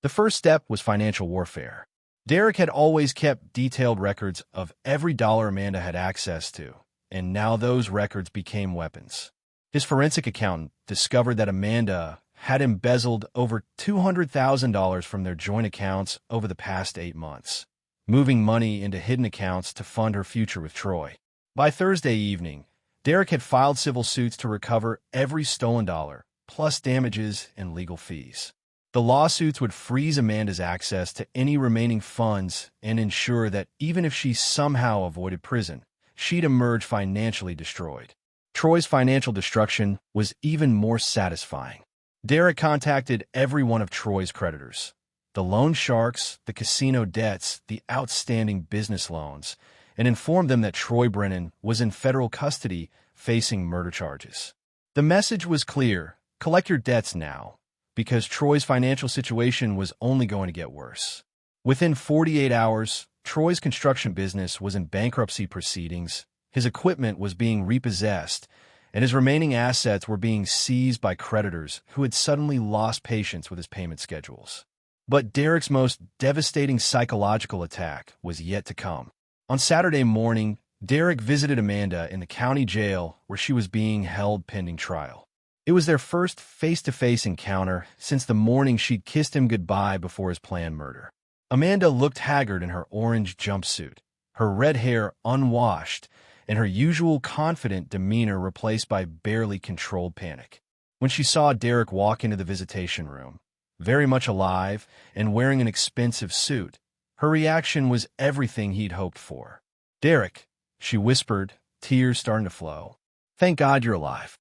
The first step was financial warfare. Derek had always kept detailed records of every dollar Amanda had access to, and now those records became weapons. His forensic accountant discovered that Amanda had embezzled over $200,000 from their joint accounts over the past 8 months, moving money into hidden accounts to fund her future with Troy. By Thursday evening, Derek had filed civil suits to recover every stolen dollar, plus damages and legal fees. The lawsuits would freeze Amanda's access to any remaining funds and ensure that even if she somehow avoided prison, she'd emerge financially destroyed. Troy's financial destruction was even more satisfying. Derek contacted every one of Troy's creditors: the loan sharks, the casino debts, the outstanding business loans, and informed them that Troy Brennan was in federal custody facing murder charges. The message was clear: collect your debts now, because Troy's financial situation was only going to get worse. Within 48 hours, Troy's construction business was in bankruptcy proceedings, his equipment was being repossessed, and his remaining assets were being seized by creditors who had suddenly lost patience with his payment schedules. But Derek's most devastating psychological attack was yet to come. On Saturday morning, Derek visited Amanda in the county jail where she was being held pending trial. It was their first face-to-face encounter since the morning she'd kissed him goodbye before his planned murder. Amanda looked haggard in her orange jumpsuit, her red hair unwashed, and her usual confident demeanor replaced by barely controlled panic. When she saw Derek walk into the visitation room, very much alive and wearing an expensive suit, her reaction was everything he'd hoped for. "Derek," she whispered, tears starting to flow. "Thank God you're alive."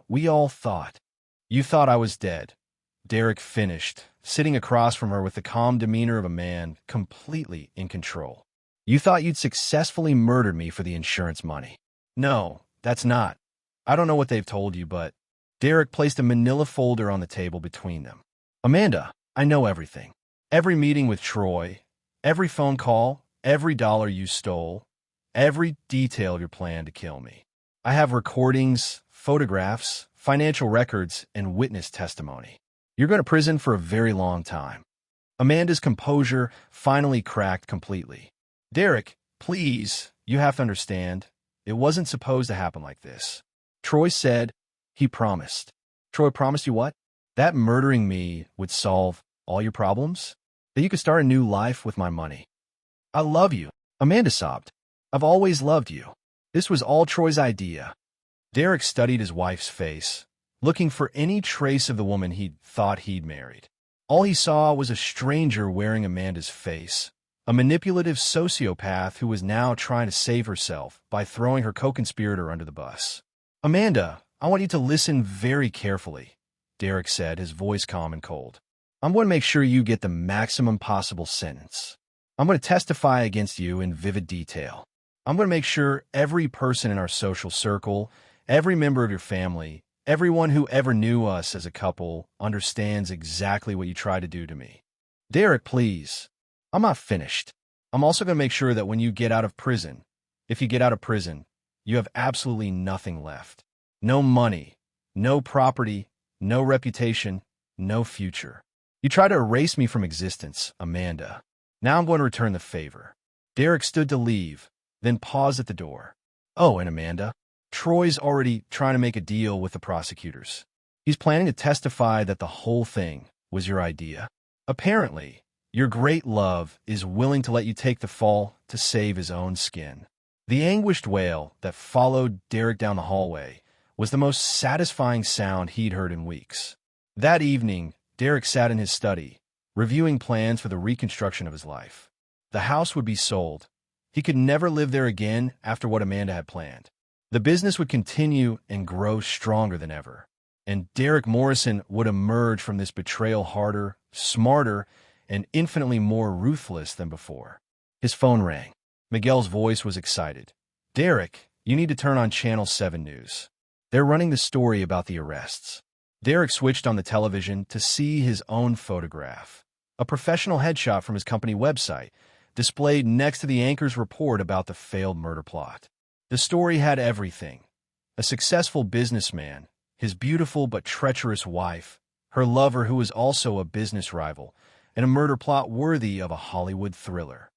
We all thought. You thought I was dead. Derek finished, sitting across from her with the calm demeanor of a man completely in control. You thought you'd successfully murdered me for the insurance money. No, that's not. I don't know what they've told you, but Derek placed a manila folder on the table between them. Amanda, I know everything. Every meeting with Troy, every phone call, every dollar you stole, every detail of your plan to kill me. I have recordings, photographs, financial records, and witness testimony. You're going to prison for a very long time. Amanda's composure finally cracked completely. Derek, please, you have to understand. It wasn't supposed to happen like this. Troy said, he promised. Troy promised you what? That murdering me would solve all your problems? That you could start a new life with my money. I love you, Amanda sobbed. I've always loved you. This was all Troy's idea. Derek studied his wife's face, looking for any trace of the woman he'd thought he'd married. All he saw was a stranger wearing Amanda's face, a manipulative sociopath who was now trying to save herself by throwing her co-conspirator under the bus. Amanda, I want you to listen very carefully, Derek said, his voice calm and cold. I'm going to make sure you get the maximum possible sentence. I'm going to testify against you in vivid detail. I'm going to make sure every person in our social circle, every member of your family, everyone who ever knew us as a couple understands exactly what you tried to do to me. Derek, please. I'm not finished. I'm also going to make sure that when you get out of prison, if you get out of prison, you have absolutely nothing left. No money, no property, no reputation, no future. You try to erase me from existence, Amanda. Now I'm going to return the favor. Derek stood to leave, then paused at the door. Oh, and Amanda, Troy's already trying to make a deal with the prosecutors. He's planning to testify that the whole thing was your idea. Apparently, your great love is willing to let you take the fall to save his own skin. The anguished wail that followed Derek down the hallway was the most satisfying sound he'd heard in weeks. That evening, Derek sat in his study, reviewing plans for the reconstruction of his life. The house would be sold. He could never live there again after what Amanda had planned. The business would continue and grow stronger than ever. And Derek Morrison would emerge from this betrayal harder, smarter, and infinitely more ruthless than before. His phone rang. Miguel's voice was excited. Derek, you need to turn on Channel 7 News. They're running the story about the arrests. Derek switched on the television to see his own photograph, a professional headshot from his company website, displayed next to the anchor's report about the failed murder plot. The story had everything. A successful businessman, his beautiful but treacherous wife, her lover who was also a business rival, and a murder plot worthy of a Hollywood thriller.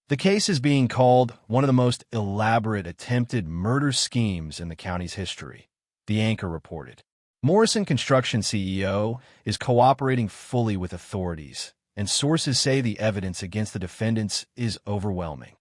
The case is being called one of the most elaborate attempted murder schemes in the county's history, the anchor reported. Morrison Construction CEO is cooperating fully with authorities, and sources say the evidence against the defendants is overwhelming.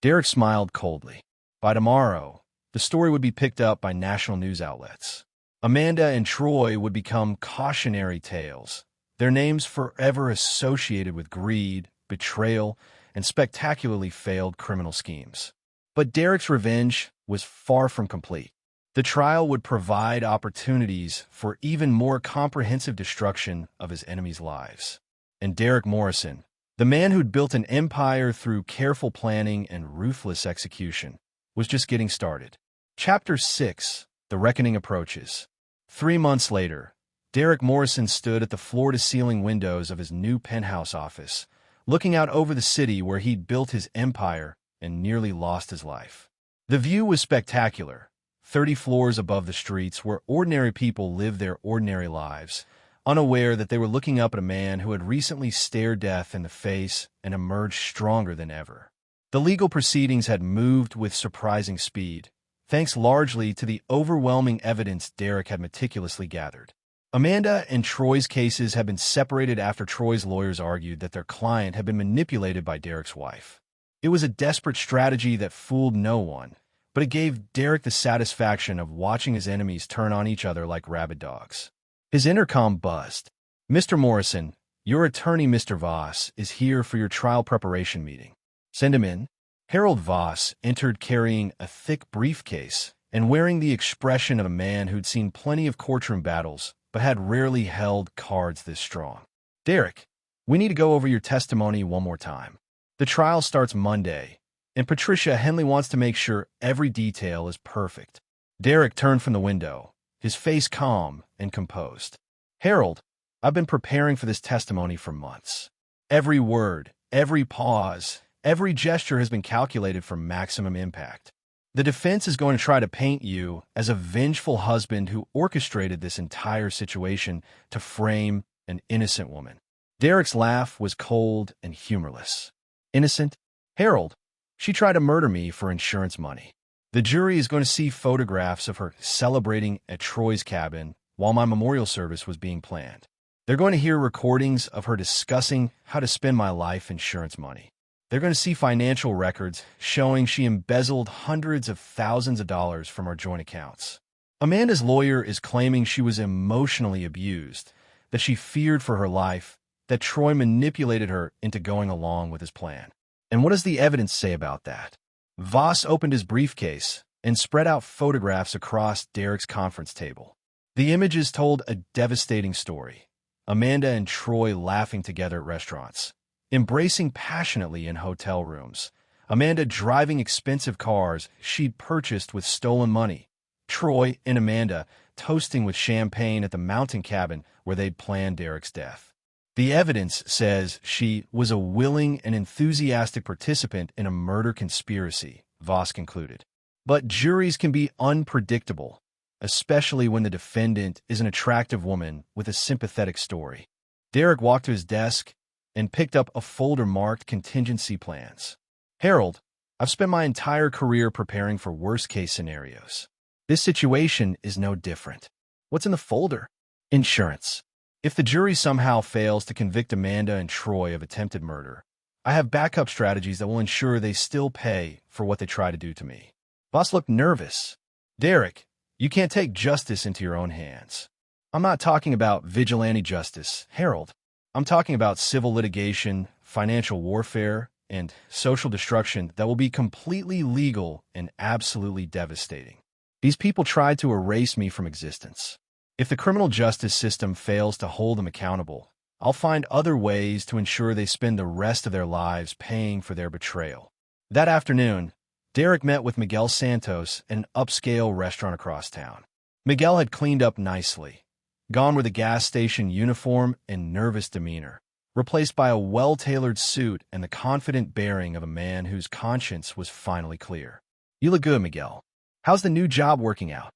Derek smiled coldly. By tomorrow, the story would be picked up by national news outlets. Amanda and Troy would become cautionary tales, their names forever associated with greed, betrayal, and spectacularly failed criminal schemes. But Derek's revenge was far from complete. The trial would provide opportunities for even more comprehensive destruction of his enemies' lives. And Derek Morrison, the man who'd built an empire through careful planning and ruthless execution, was just getting started. Chapter 6: The Reckoning Approaches. 3 months later, Derek Morrison stood at the floor-to-ceiling windows of his new penthouse office, looking out over the city where he'd built his empire and nearly lost his life. The view was spectacular. 30 floors above the streets where ordinary people lived their ordinary lives, unaware that they were looking up at a man who had recently stared death in the face and emerged stronger than ever. The legal proceedings had moved with surprising speed, thanks largely to the overwhelming evidence Derek had meticulously gathered. Amanda and Troy's cases had been separated after Troy's lawyers argued that their client had been manipulated by Derek's wife. It was a desperate strategy that fooled no one, but it gave Derek the satisfaction of watching his enemies turn on each other like rabid dogs. His intercom buzzed. Mr. Morrison, your attorney Mr. Voss is here for your trial preparation meeting. Send him in. Harold Voss entered carrying a thick briefcase, and wearing the expression of a man who'd seen plenty of courtroom battles but had rarely held cards this strong. "Derek, we need to go over your testimony one more time. The trial starts Monday, and Patricia Henley wants to make sure every detail is perfect." Derek turned from the window, his face calm and composed. "Harold, I've been preparing for this testimony for months. Every word, every pause, every gesture has been calculated for maximum impact. The defense is going to try to paint you as a vengeful husband who orchestrated this entire situation to frame an innocent woman." Derek's laugh was cold and humorless. "Innocent? Harold, she tried to murder me for insurance money. The jury is going to see photographs of her celebrating at Troy's cabin while my memorial service was being planned. They're going to hear recordings of her discussing how to spend my life insurance money. They're going to see financial records showing she embezzled hundreds of thousands of dollars from our joint accounts. Amanda's lawyer is claiming she was emotionally abused, that she feared for her life, that Troy manipulated her into going along with his plan. And what does the evidence say about that?" Voss opened his briefcase and spread out photographs across Derek's conference table. The images told a devastating story. Amanda and Troy laughing together at restaurants, embracing passionately in hotel rooms. Amanda driving expensive cars she'd purchased with stolen money. Troy and Amanda toasting with champagne at the mountain cabin where they'd planned Derek's death. The evidence says she was a willing and enthusiastic participant in a murder conspiracy, Voss concluded. But juries can be unpredictable, especially when the defendant is an attractive woman with a sympathetic story. Derek walked to his desk and picked up a folder marked contingency plans. "Harold, I've spent my entire career preparing for worst-case scenarios. This situation is no different." "What's in the folder?" "Insurance. If the jury somehow fails to convict Amanda and Troy of attempted murder, I have backup strategies that will ensure they still pay for what they try to do to me." Voss looked nervous. "Derek, you can't take justice into your own hands. I'm not talking about vigilante justice, Harold. I'm talking about civil litigation, financial warfare, and social destruction that will be completely legal and absolutely devastating. These people tried to erase me from existence. If the criminal justice system fails to hold them accountable, I'll find other ways to ensure they spend the rest of their lives paying for their betrayal." That afternoon, Derek met with Miguel Santos at an upscale restaurant across town. Miguel had cleaned up nicely, gone with a gas station uniform and nervous demeanor, replaced by a well-tailored suit and the confident bearing of a man whose conscience was finally clear. "You look good, Miguel. How's the new job working out?"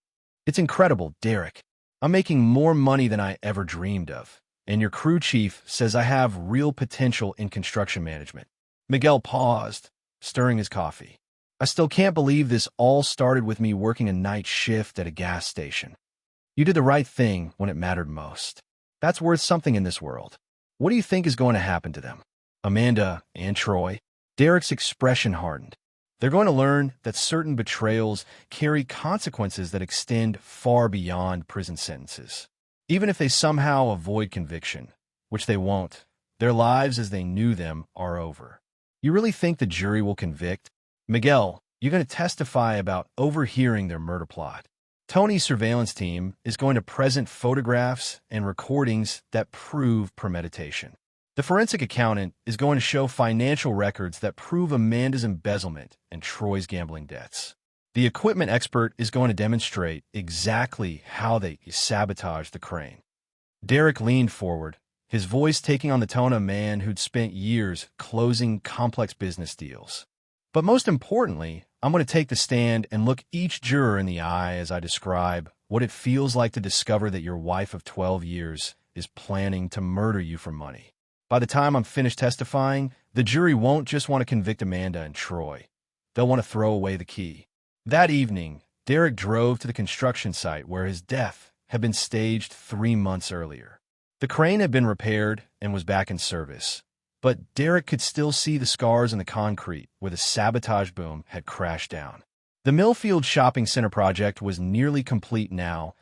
"It's incredible, Derek. I'm making more money than I ever dreamed of, and your crew chief says I have real potential in construction management." Miguel paused, stirring his coffee. "I still can't believe this all started with me working a night shift at a gas station. You did the right thing when it mattered most. That's worth something in this world. What do you think is going to happen to them?" "Amanda and Troy." Derek's expression hardened. "They're going to learn that certain betrayals carry consequences that extend far beyond prison sentences. Even if they somehow avoid conviction, which they won't, their lives as they knew them are over." "You really think the jury will convict?" "Miguel, you're going to testify about overhearing their murder plot. Tony's surveillance team is going to present photographs and recordings that prove premeditation. The forensic accountant is going to show financial records that prove Amanda's embezzlement and Troy's gambling debts. The equipment expert is going to demonstrate exactly how they sabotaged the crane." Derek leaned forward, his voice taking on the tone of a man who'd spent years closing complex business deals. "But most importantly, I'm going to take the stand and look each juror in the eye as I describe what it feels like to discover that your wife of 12 years is planning to murder you for money. By the time I'm finished testifying, the jury won't just want to convict Amanda and Troy. They'll want to throw away the key." That evening, Derek drove to the construction site where his death had been staged 3 months earlier. The crane had been repaired and was back in service, but Derek could still see the scars in the concrete where the sabotage boom had crashed down. The Millfield Shopping Center project was nearly complete now,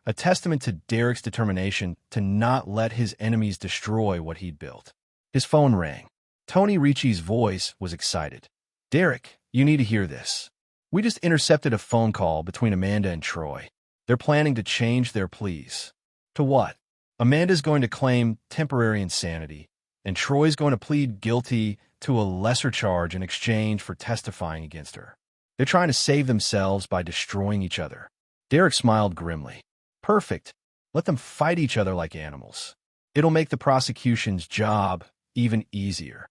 a testament to Derek's determination to not let his enemies destroy what he'd built. His phone rang. Tony Ricci's voice was excited. "Derek, you need to hear this. We just intercepted a phone call between Amanda and Troy. They're planning to change their pleas. To what? Amanda's going to claim temporary insanity, and Troy's going to plead guilty to a lesser charge in exchange for testifying against her. They're trying to save themselves by destroying each other. Derek smiled grimly. Perfect. Let them fight each other like animals. It'll make the prosecution's job even easier.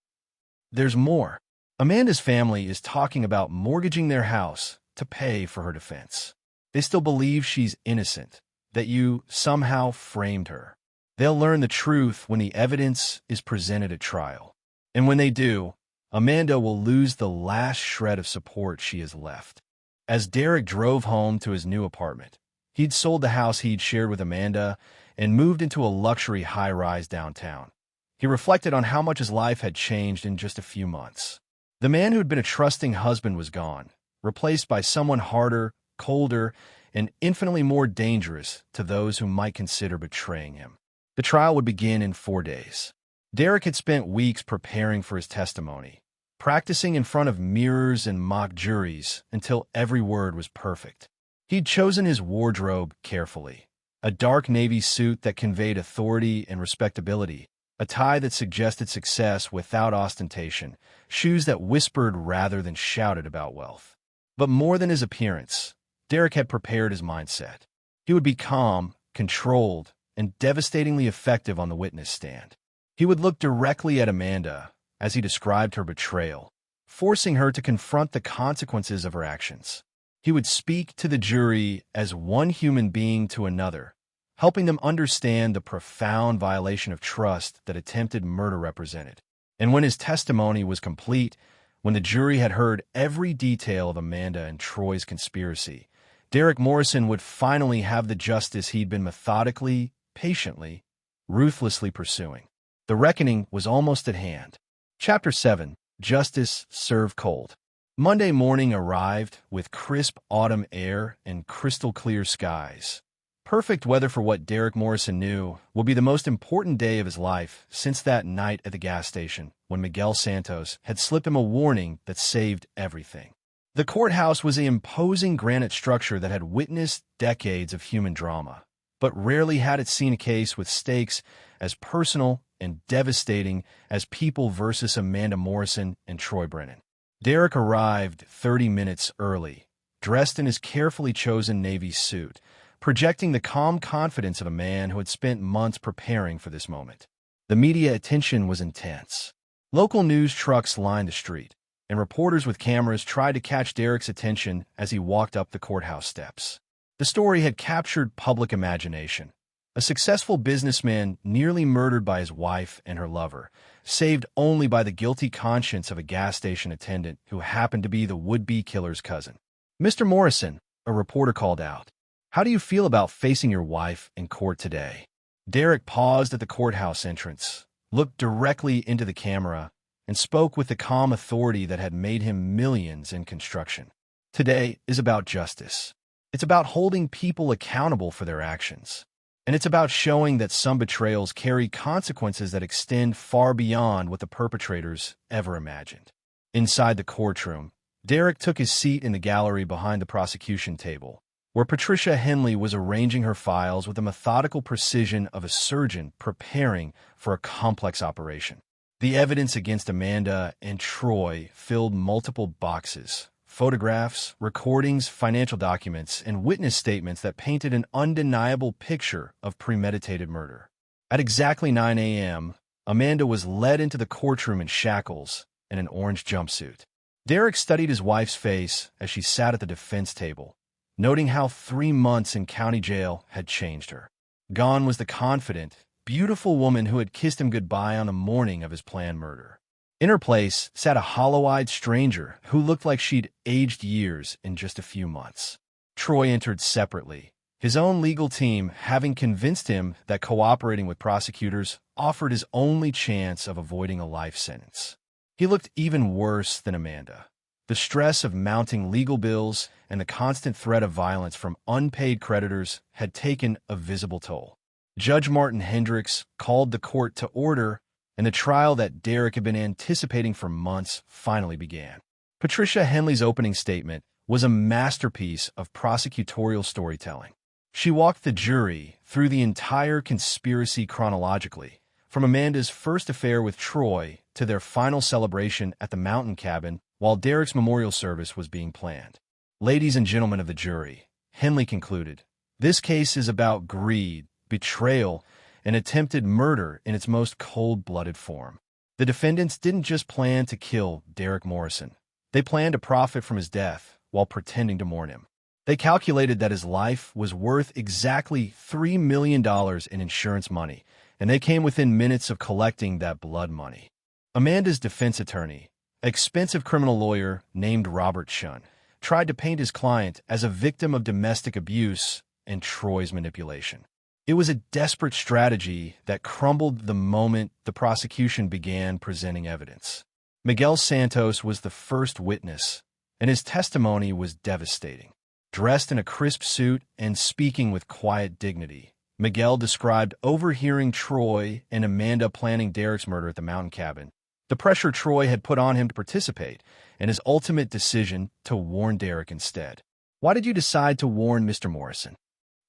There's more. Amanda's family is talking about mortgaging their house to pay for her defense. They still believe she's innocent, that you somehow framed her. They'll learn the truth when the evidence is presented at trial. And when they do, Amanda will lose the last shred of support she has left. As Derek drove home to his new apartment, he'd sold the house he'd shared with Amanda and moved into a luxury high-rise downtown. He reflected on how much his life had changed in just a few months. The man who'd been a trusting husband was gone, replaced by someone harder, colder, and infinitely more dangerous to those who might consider betraying him. The trial would begin in 4 days. Derek had spent weeks preparing for his testimony, practicing in front of mirrors and mock juries until every word was perfect. He'd chosen his wardrobe carefully. A dark navy suit that conveyed authority and respectability, a tie that suggested success without ostentation, shoes that whispered rather than shouted about wealth. But more than his appearance, Derek had prepared his mindset. He would be calm, controlled, and devastatingly effective on the witness stand. He would look directly at Amanda as he described her betrayal, forcing her to confront the consequences of her actions. He would speak to the jury as one human being to another, helping them understand the profound violation of trust that attempted murder represented. And when his testimony was complete, when the jury had heard every detail of Amanda and Troy's conspiracy, Derek Morrison would finally have the justice he'd been methodically, patiently, ruthlessly pursuing. The reckoning was almost at hand. Chapter 7. Justice Served Cold. Monday morning arrived with crisp autumn air and crystal-clear skies. Perfect weather for what Derek Morrison knew would be the most important day of his life since that night at the gas station when Miguel Santos had slipped him a warning that saved everything. The courthouse was an imposing granite structure that had witnessed decades of human drama, but rarely had it seen a case with stakes as personal and devastating as People versus Amanda Morrison and Troy Brennan. Derek arrived 30 minutes early, dressed in his carefully chosen navy suit, projecting the calm confidence of a man who had spent months preparing for this moment. The media attention was intense. Local news trucks lined the street, and reporters with cameras tried to catch Derek's attention as he walked up the courthouse steps. The story had captured public imagination. A successful businessman nearly murdered by his wife and her lover, saved only by the guilty conscience of a gas station attendant who happened to be the would-be killer's cousin. "Mr. Morrison," a reporter called out, "how do you feel about facing your wife in court today?" Derek paused at the courthouse entrance, looked directly into the camera, and spoke with the calm authority that had made him millions in construction. "Today is about justice. It's about holding people accountable for their actions. And it's about showing that some betrayals carry consequences that extend far beyond what the perpetrators ever imagined." Inside the courtroom, Derek took his seat in the gallery behind the prosecution table, where Patricia Henley was arranging her files with the methodical precision of a surgeon preparing for a complex operation. The evidence against Amanda and Troy filled multiple boxes: photographs, recordings, financial documents, and witness statements that painted an undeniable picture of premeditated murder. At exactly 9 a.m., Amanda was led into the courtroom in shackles and an orange jumpsuit. Derek studied his wife's face as she sat at the defense table, noting how 3 months in county jail had changed her. Gone was the confident, beautiful woman who had kissed him goodbye on the morning of his planned murder. In her place sat a hollow-eyed stranger who looked like she'd aged years in just a few months. Troy entered separately, his own legal team having convinced him that cooperating with prosecutors offered his only chance of avoiding a life sentence. He looked even worse than Amanda. The stress of mounting legal bills and the constant threat of violence from unpaid creditors had taken a visible toll. Judge Martin Hendricks called the court to order, and the trial that Derek had been anticipating for months finally began. Patricia Henley's opening statement was a masterpiece of prosecutorial storytelling. She walked the jury through the entire conspiracy chronologically, from Amanda's first affair with Troy to their final celebration at the mountain cabin while Derek's memorial service was being planned. Ladies and gentlemen of the jury, Henley concluded, this case is about greed, betrayal, and attempted murder in its most cold-blooded form. The defendants didn't just plan to kill Derek Morrison. They planned to profit from his death while pretending to mourn him. They calculated that his life was worth exactly $3 million in insurance money, and they came within minutes of collecting that blood money. Amanda's defense attorney, an expensive criminal lawyer named Robert Shun, tried to paint his client as a victim of domestic abuse and Troy's manipulation. It was a desperate strategy that crumbled the moment the prosecution began presenting evidence. Miguel Santos was the first witness, and his testimony was devastating. Dressed in a crisp suit and speaking with quiet dignity, Miguel described overhearing Troy and Amanda planning Derek's murder at the mountain cabin, the pressure Troy had put on him to participate, and his ultimate decision to warn Derek instead. "Why did you decide to warn Mr. Morrison?"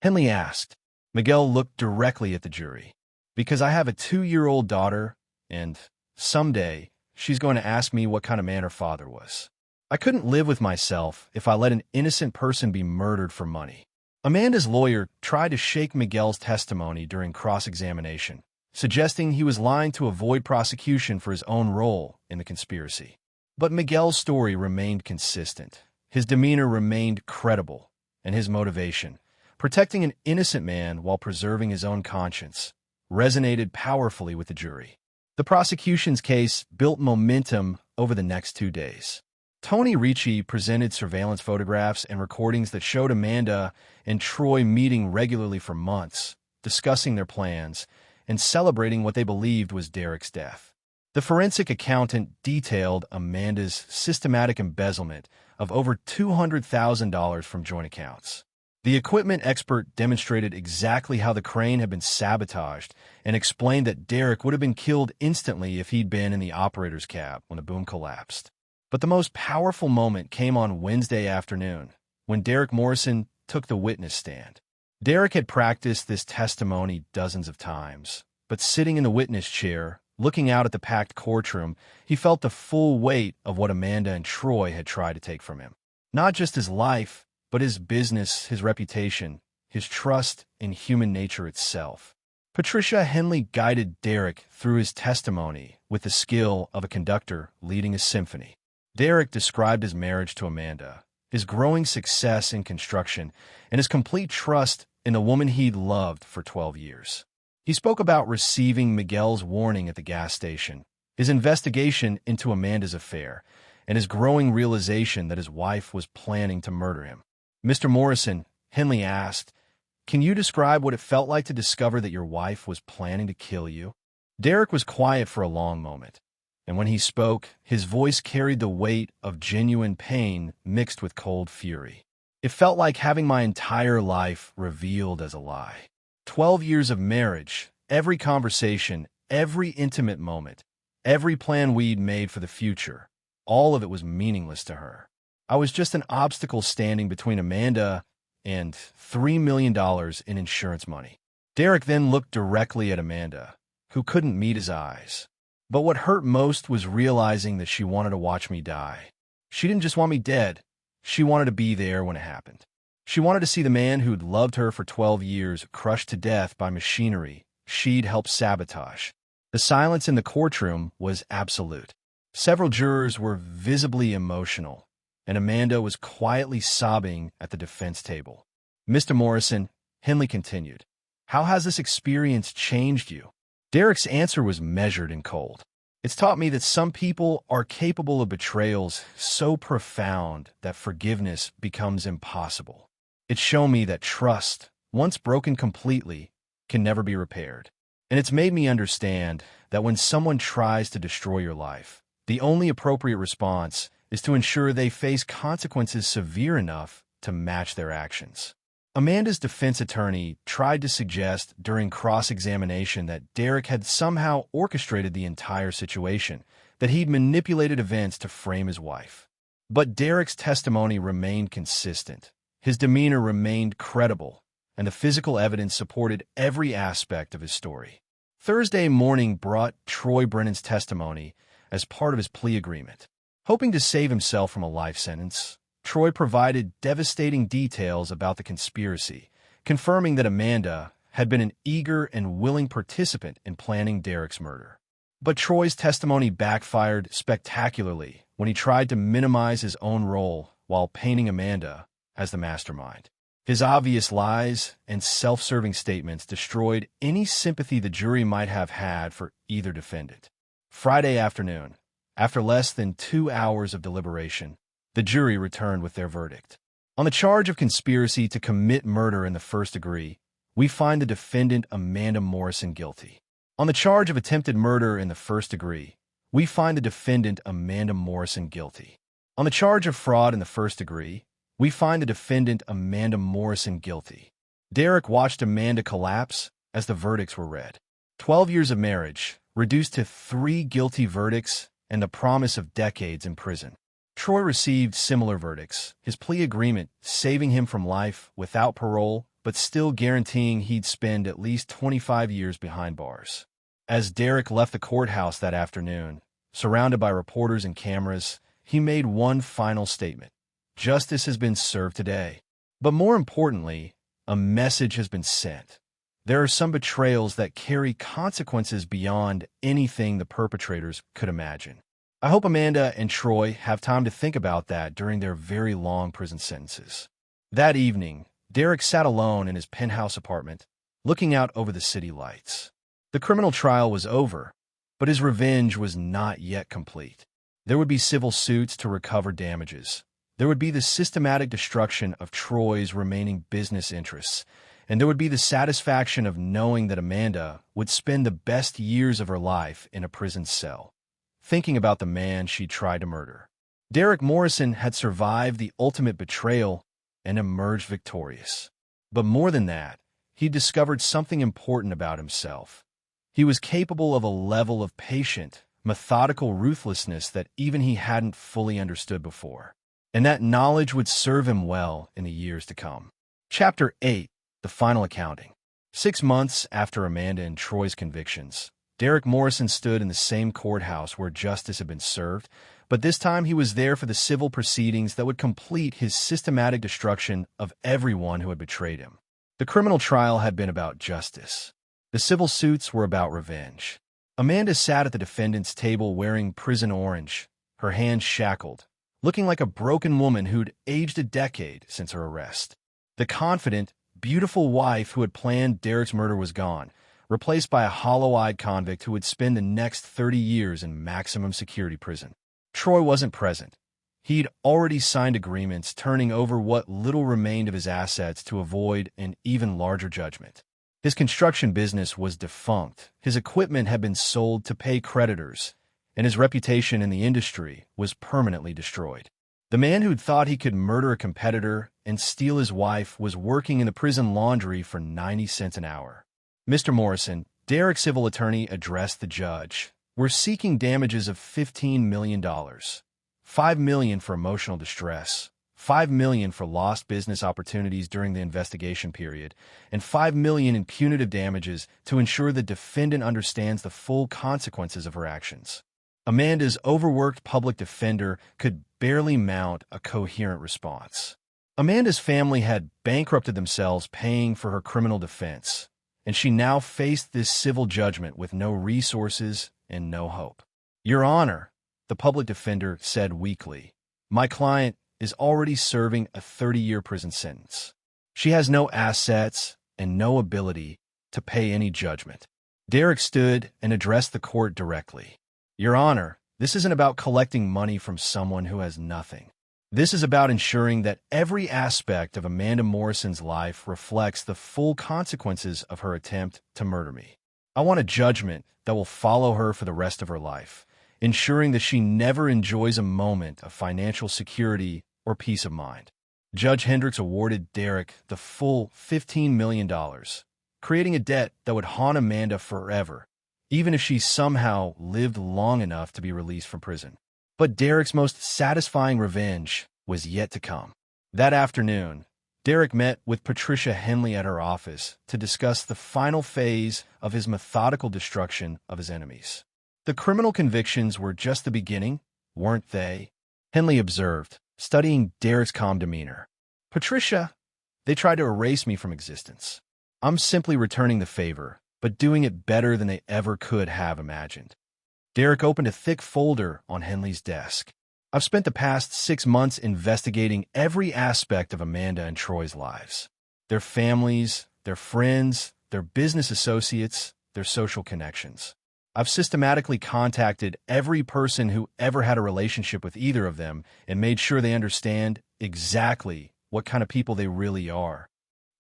Henley asked. Miguel looked directly at the jury. "Because I have a 2-year-old daughter, and someday she's going to ask me what kind of man her father was. I couldn't live with myself if I let an innocent person be murdered for money." Amanda's lawyer tried to shake Miguel's testimony during cross-examination, suggesting he was lying to avoid prosecution for his own role in the conspiracy. But Miguel's story remained consistent. His demeanor remained credible, and his motivation, protecting an innocent man while preserving his own conscience, resonated powerfully with the jury. The prosecution's case built momentum over the next 2 days. Tony Ricci presented surveillance photographs and recordings that showed Amanda and Troy meeting regularly for months, discussing their plans, and celebrating what they believed was Derek's death. The forensic accountant detailed Amanda's systematic embezzlement of over $200,000 from joint accounts. The equipment expert demonstrated exactly how the crane had been sabotaged and explained that Derek would have been killed instantly if he'd been in the operator's cab when the boom collapsed. But the most powerful moment came on Wednesday afternoon, when Derek Morrison took the witness stand. Derek had practiced this testimony dozens of times, but sitting in the witness chair, looking out at the packed courtroom, he felt the full weight of what Amanda and Troy had tried to take from him. Not just his life, but his business, his reputation, his trust in human nature itself. Patricia Henley guided Derek through his testimony with the skill of a conductor leading a symphony. Derek described his marriage to Amanda, his growing success in construction, and his complete trust in the woman he'd loved for 12 years. He spoke about receiving Miguel's warning at the gas station, his investigation into Amanda's affair, and his growing realization that his wife was planning to murder him. "Mr. Morrison," Henley asked, "can you describe what it felt like to discover that your wife was planning to kill you?" Derek was quiet for a long moment, and when he spoke, his voice carried the weight of genuine pain mixed with cold fury. "It felt like having my entire life revealed as a lie. 12 years of marriage, every conversation, every intimate moment, every plan we'd made for the future, all of it was meaningless to her. I was just an obstacle standing between Amanda and $3 million in insurance money." Derek then looked directly at Amanda, who couldn't meet his eyes. "But what hurt most was realizing that she wanted to watch me die. She didn't just want me dead. She wanted to be there when it happened. She wanted to see the man who'd loved her for 12 years crushed to death by machinery she'd helped sabotage." The silence in the courtroom was absolute. Several jurors were visibly emotional, and Amanda was quietly sobbing at the defense table. "Mr. Morrison," Henley continued, "how has this experience changed you?" Derek's answer was measured and cold. "It's taught me that some people are capable of betrayals so profound that forgiveness becomes impossible. It's shown me that trust, once broken completely, can never be repaired. And it's made me understand that when someone tries to destroy your life, the only appropriate response is to ensure they face consequences severe enough to match their actions." Amanda's defense attorney tried to suggest during cross-examination that Derek had somehow orchestrated the entire situation, that he'd manipulated events to frame his wife. But Derek's testimony remained consistent. His demeanor remained credible, and the physical evidence supported every aspect of his story. Thursday morning brought Troy Brennan's testimony as part of his plea agreement. Hoping to save himself from a life sentence, Troy provided devastating details about the conspiracy, confirming that Amanda had been an eager and willing participant in planning Derek's murder. But Troy's testimony backfired spectacularly when he tried to minimize his own role while painting Amanda as the mastermind. His obvious lies and self-serving statements destroyed any sympathy the jury might have had for either defendant. Friday afternoon, after less than 2 hours of deliberation, the jury returned with their verdict. On the charge of conspiracy to commit murder in the first degree, we find the defendant Amanda Morrison guilty. On the charge of attempted murder in the first degree, we find the defendant Amanda Morrison guilty. On the charge of fraud in the first degree, we find the defendant Amanda Morrison guilty. Derek watched Amanda collapse as the verdicts were read. 12 years of marriage, reduced to 3 guilty verdicts and the promise of decades in prison. Troy received similar verdicts, his plea agreement saving him from life without parole, but still guaranteeing he'd spend at least 25 years behind bars. As Derek left the courthouse that afternoon, surrounded by reporters and cameras, he made one final statement. Justice has been served today. But more importantly, a message has been sent. There are some betrayals that carry consequences beyond anything the perpetrators could imagine. I hope Amanda and Troy have time to think about that during their very long prison sentences. That evening, Derek sat alone in his penthouse apartment, looking out over the city lights. The criminal trial was over, but his revenge was not yet complete. There would be civil suits to recover damages. There would be the systematic destruction of Troy's remaining business interests, and there would be the satisfaction of knowing that Amanda would spend the best years of her life in a prison cell, thinking about the man she'd tried to murder. Derek Morrison had survived the ultimate betrayal and emerged victorious. But more than that, he discovered something important about himself. He was capable of a level of patient, methodical ruthlessness that even he hadn't fully understood before. And that knowledge would serve him well in the years to come. Chapter 8. The Final Accounting. 6 months after Amanda and Troy's convictions, Derek Morrison stood in the same courthouse where justice had been served, but this time he was there for the civil proceedings that would complete his systematic destruction of everyone who had betrayed him. The criminal trial had been about justice. The civil suits were about revenge. Amanda sat at the defendant's table wearing prison orange, her hands shackled, looking like a broken woman who'd aged a decade since her arrest. The confident, beautiful wife who had planned Derek's murder was gone, replaced by a hollow-eyed convict who would spend the next 30 years in maximum security prison. Troy wasn't present. He'd already signed agreements turning over what little remained of his assets to avoid an even larger judgment. His construction business was defunct, his equipment had been sold to pay creditors, and his reputation in the industry was permanently destroyed. The man who'd thought he could murder a competitor and steal his wife was working in the prison laundry for 90 cents an hour. Mr. Morrison, Derek's civil attorney, addressed the judge. We're seeking damages of $15 million. $5 million for emotional distress, $5 million for lost business opportunities during the investigation period, and $5 million in punitive damages to ensure the defendant understands the full consequences of her actions. Amanda's overworked public defender could barely mount a coherent response. Amanda's family had bankrupted themselves paying for her criminal defense, and she now faced this civil judgment with no resources and no hope. Your Honor, the public defender said weakly, my client is already serving a 30-year prison sentence. She has no assets and no ability to pay any judgment. Derek stood and addressed the court directly. Your Honor, this isn't about collecting money from someone who has nothing. This is about ensuring that every aspect of Amanda Morrison's life reflects the full consequences of her attempt to murder me. I want a judgment that will follow her for the rest of her life, ensuring that she never enjoys a moment of financial security or peace of mind. Judge Hendricks awarded Derek the full $15 million, creating a debt that would haunt Amanda forever, even if she somehow lived long enough to be released from prison. But Derek's most satisfying revenge was yet to come. That afternoon, Derek met with Patricia Henley at her office to discuss the final phase of his methodical destruction of his enemies. The criminal convictions were just the beginning, weren't they? Henley observed, studying Derek's calm demeanor. Patricia, they tried to erase me from existence. I'm simply returning the favor, but doing it better than they ever could have imagined. Derek opened a thick folder on Henley's desk. I've spent the past 6 months investigating every aspect of Amanda and Troy's lives. Their families, their friends, their business associates, their social connections. I've systematically contacted every person who ever had a relationship with either of them and made sure they understand exactly what kind of people they really are.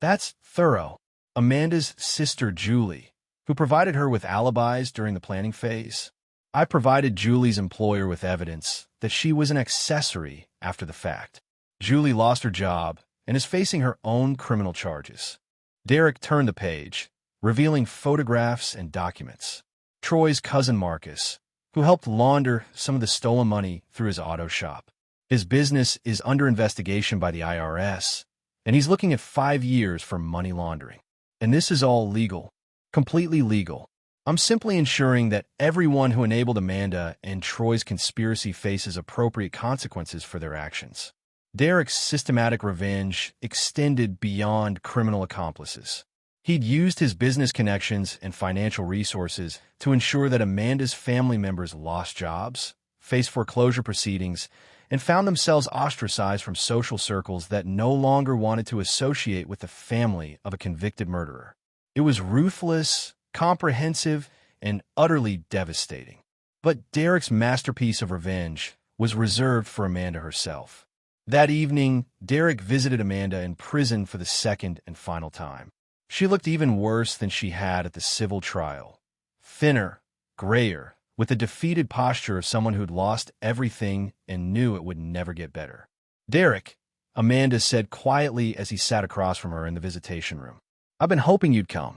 That's thorough. Amanda's sister, Julie, who provided her with alibis during the planning phase. I provided Julie's employer with evidence that she was an accessory after the fact. Julie lost her job and is facing her own criminal charges. Derek turned the page, revealing photographs and documents. Troy's cousin Marcus, who helped launder some of the stolen money through his auto shop. His business is under investigation by the IRS, and he's looking at 5 years for money laundering. And this is all legal, completely legal. I'm simply ensuring that everyone who enabled Amanda and Troy's conspiracy faces appropriate consequences for their actions. Derek's systematic revenge extended beyond criminal accomplices. He'd used his business connections and financial resources to ensure that Amanda's family members lost jobs, faced foreclosure proceedings, and found themselves ostracized from social circles that no longer wanted to associate with the family of a convicted murderer. It was ruthless, comprehensive, and utterly devastating. But Derek's masterpiece of revenge was reserved for Amanda herself. That evening, Derek visited Amanda in prison for the second and final time. She looked even worse than she had at the civil trial. Thinner, grayer, with the defeated posture of someone who'd lost everything and knew it would never get better. Derek, Amanda said quietly as he sat across from her in the visitation room. I've been hoping you'd come.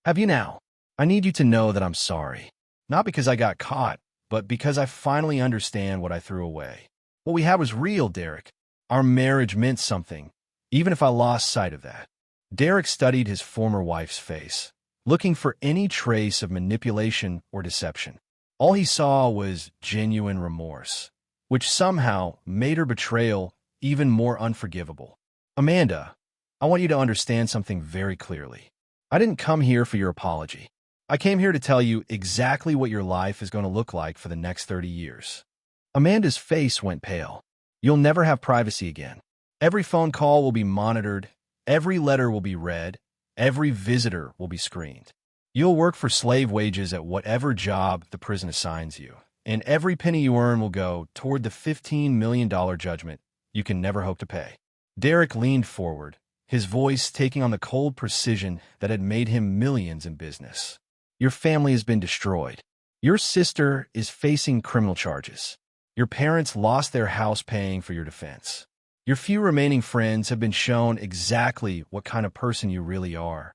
Have you now? I need you to know that I'm sorry. Not because I got caught, but because I finally understand what I threw away. What we had was real, Derek. Our marriage meant something, even if I lost sight of that. Derek studied his former wife's face, looking for any trace of manipulation or deception. All he saw was genuine remorse, which somehow made her betrayal even more unforgivable. Amanda, I want you to understand something very clearly. I didn't come here for your apology. I came here to tell you exactly what your life is going to look like for the next 30 years. Amanda's face went pale. You'll never have privacy again. Every phone call will be monitored. Every letter will be read. Every visitor will be screened. You'll work for slave wages at whatever job the prison assigns you, and every penny you earn will go toward the $15 million judgment you can never hope to pay. Derek leaned forward, his voice taking on the cold precision that had made him millions in business. Your family has been destroyed. Your sister is facing criminal charges. Your parents lost their house paying for your defense. Your few remaining friends have been shown exactly what kind of person you really are.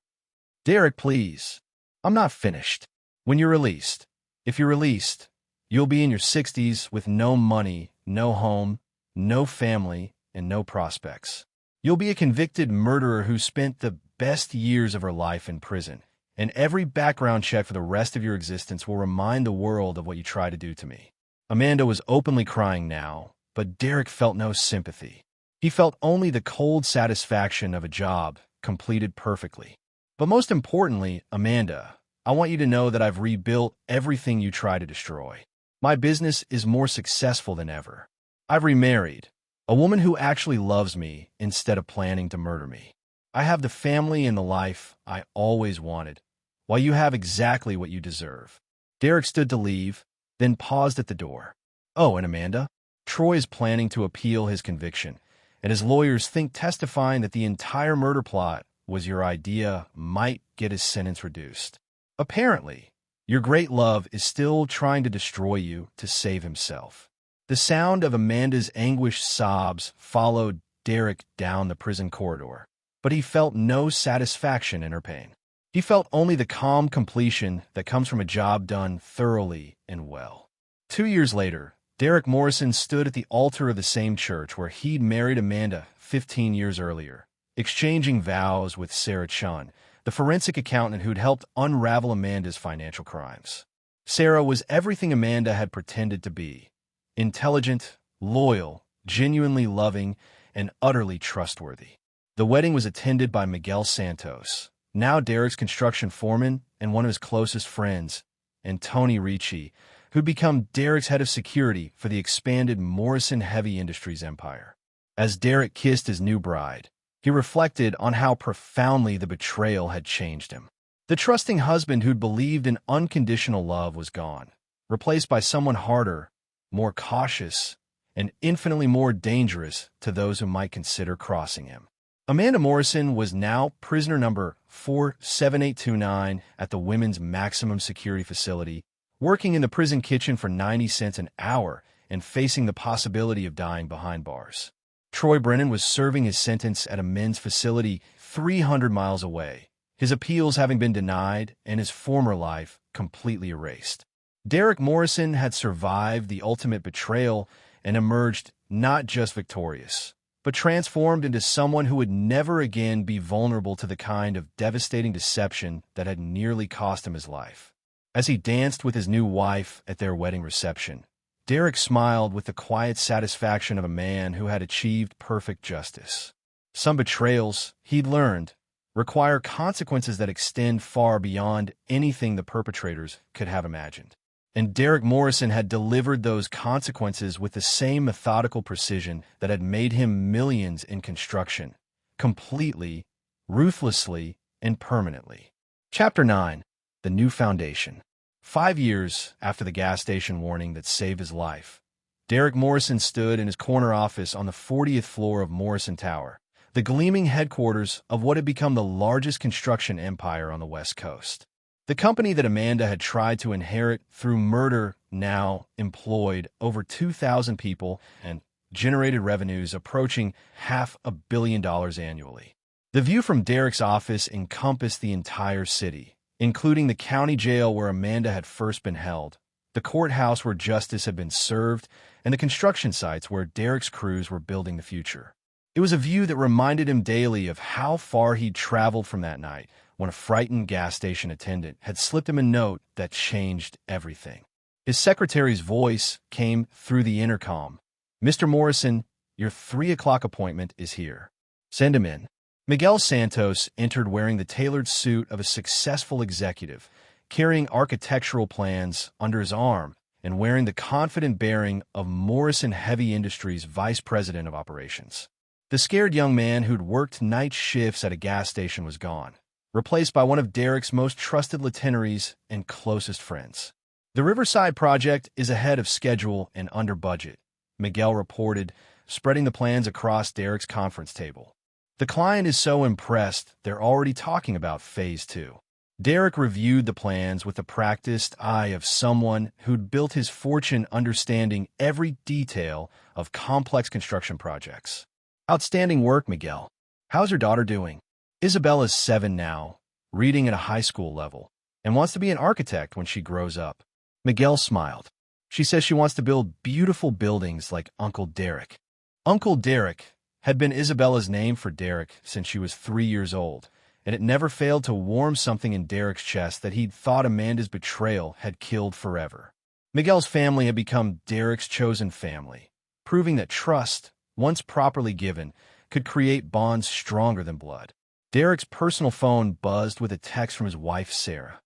Derek, please. I'm not finished. When you're released, if you're released, you'll be in your 60s with no money, no home, no family, and no prospects. You'll be a convicted murderer who spent the best years of her life in prison, and every background check for the rest of your existence will remind the world of what you tried to do to me. Amanda was openly crying now, but Derek felt no sympathy. He felt only the cold satisfaction of a job completed perfectly. But most importantly, Amanda, I want you to know that I've rebuilt everything you tried to destroy. My business is more successful than ever. I've remarried, a woman who actually loves me instead of planning to murder me. I have the family and the life I always wanted, while you have exactly what you deserve. Derek stood to leave, then paused at the door. Oh, and Amanda, Troy is planning to appeal his conviction, and his lawyers think testifying that the entire murder plot was your idea might get his sentence reduced. Apparently, your great love is still trying to destroy you to save himself. The sound of Amanda's anguished sobs followed Derek down the prison corridor, but he felt no satisfaction in her pain. He felt only the calm completion that comes from a job done thoroughly and well. 2 years later, Derek Morrison stood at the altar of the same church where he'd married Amanda 15 years earlier, exchanging vows with Sarah Chun, the forensic accountant who'd helped unravel Amanda's financial crimes. Sarah was everything Amanda had pretended to be: intelligent, loyal, genuinely loving, and utterly trustworthy. The wedding was attended by Miguel Santos, now Derek's construction foreman and one of his closest friends, and Tony Ricci, who'd become Derek's head of security for the expanded Morrison Heavy Industries empire. As Derek kissed his new bride, he reflected on how profoundly the betrayal had changed him. The trusting husband who'd believed in unconditional love was gone, replaced by someone harder, more cautious, and infinitely more dangerous to those who might consider crossing him. Amanda Morrison was now prisoner number 47829 at the women's maximum security facility, working in the prison kitchen for 90 cents an hour and facing the possibility of dying behind bars. Troy Brennan was serving his sentence at a men's facility 300 miles away, his appeals having been denied and his former life completely erased. Derek Morrison had survived the ultimate betrayal and emerged not just victorious, but transformed into someone who would never again be vulnerable to the kind of devastating deception that had nearly cost him his life. As he danced with his new wife at their wedding reception, Derek smiled with the quiet satisfaction of a man who had achieved perfect justice. Some betrayals, he'd learned, require consequences that extend far beyond anything the perpetrators could have imagined. And Derek Morrison had delivered those consequences with the same methodical precision that had made him millions in construction, completely, ruthlessly, and permanently. Chapter 9. The New Foundation. 5 years after the gas station warning that saved his life, Derek Morrison stood in his corner office on the 40th floor of Morrison Tower, the gleaming headquarters of what had become the largest construction empire on the West Coast. The company that Amanda had tried to inherit through murder now employed over 2,000 people and generated revenues approaching $500 million annually. The view from Derek's office encompassed the entire city, including the county jail where Amanda had first been held, the courthouse where justice had been served, and the construction sites where Derek's crews were building the future. It was a view that reminded him daily of how far he'd traveled from that night, when a frightened gas station attendant had slipped him a note that changed everything. His secretary's voice came through the intercom. "Mr. Morrison, your 3 o'clock appointment is here. Send him in." Miguel Santos entered wearing the tailored suit of a successful executive, carrying architectural plans under his arm and wearing the confident bearing of Morrison Heavy Industries Vice President of Operations. The scared young man who'd worked night shifts at a gas station was gone, replaced by one of Derek's most trusted lieutenants and closest friends. "The Riverside project is ahead of schedule and under budget," Miguel reported, spreading the plans across Derek's conference table. "The client is so impressed, they're already talking about Phase 2. Derek reviewed the plans with the practiced eye of someone who'd built his fortune understanding every detail of complex construction projects. "Outstanding work, Miguel. How's your daughter doing?" "Isabella's 7 now, reading at a high school level, and wants to be an architect when she grows up." Miguel smiled. "She says she wants to build beautiful buildings like Uncle Derek." Uncle Derek had been Isabella's name for Derek since she was 3 years old, and it never failed to warm something in Derek's chest that he'd thought Amanda's betrayal had killed forever. Miguel's family had become Derek's chosen family, proving that trust, once properly given, could create bonds stronger than blood. Derek's personal phone buzzed with a text from his wife, Sarah.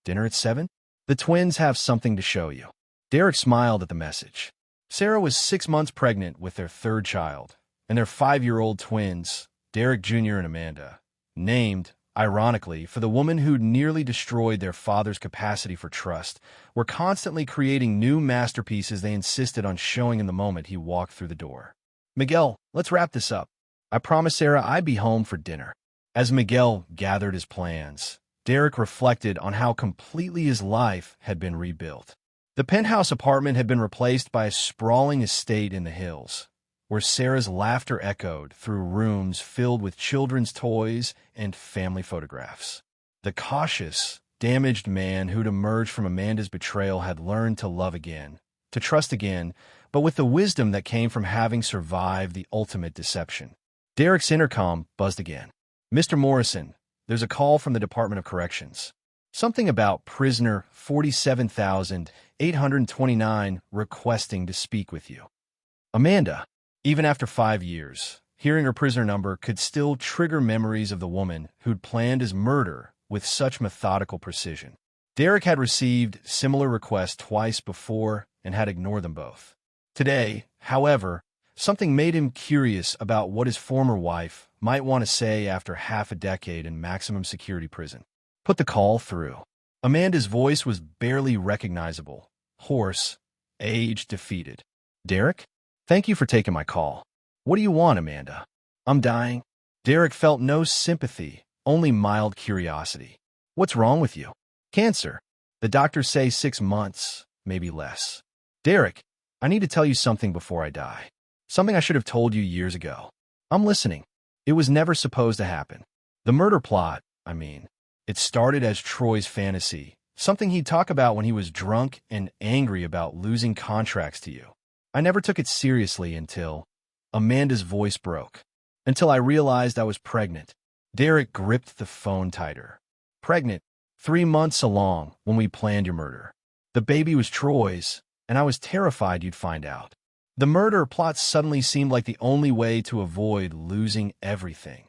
"Dinner at 7? The twins have something to show you." Derek smiled at the message. Sarah was 6 months pregnant with their third child, and their 5-year-old twins, Derek Jr. and Amanda, named, ironically, for the woman who'd nearly destroyed their father's capacity for trust, were constantly creating new masterpieces they insisted on showing in the moment he walked through the door. "Miguel, let's wrap this up. I promised Sarah I'd be home for dinner." As Miguel gathered his plans, Derek reflected on how completely his life had been rebuilt. The penthouse apartment had been replaced by a sprawling estate in the hills, where Sarah's laughter echoed through rooms filled with children's toys and family photographs. The cautious, damaged man who'd emerged from Amanda's betrayal had learned to love again, to trust again, but with the wisdom that came from having survived the ultimate deception. Derek's intercom buzzed again. "Mr. Morrison, there's a call from the Department of Corrections. Something about prisoner 47,829 requesting to speak with you." Amanda, even after 5 years, hearing her prisoner number could still trigger memories of the woman who'd planned his murder with such methodical precision. Derek had received similar requests twice before and had ignored them both. Today, however, something made him curious about what his former wife might want to say after half a decade in maximum security prison. Put the call through. Amanda's voice was barely recognizable, hoarse, age defeated. "Derek? Thank you for taking my call. What do you want, Amanda?" "I'm dying." Derek felt no sympathy, only mild curiosity. "What's wrong with you?" "Cancer. The doctors say 6 months, maybe less." "Derek, I need to tell you something before I die. Something I should have told you years ago." "I'm listening." "It was never supposed to happen. The murder plot, I mean. It started as Troy's fantasy, something he'd talk about when he was drunk and angry about losing contracts to you. I never took it seriously until—" Amanda's voice broke. "Until I realized I was pregnant." Derek gripped the phone tighter. "Pregnant, 3 months along when we planned your murder. The baby was Troy's, and I was terrified you'd find out. The murder plot suddenly seemed like the only way to avoid losing everything.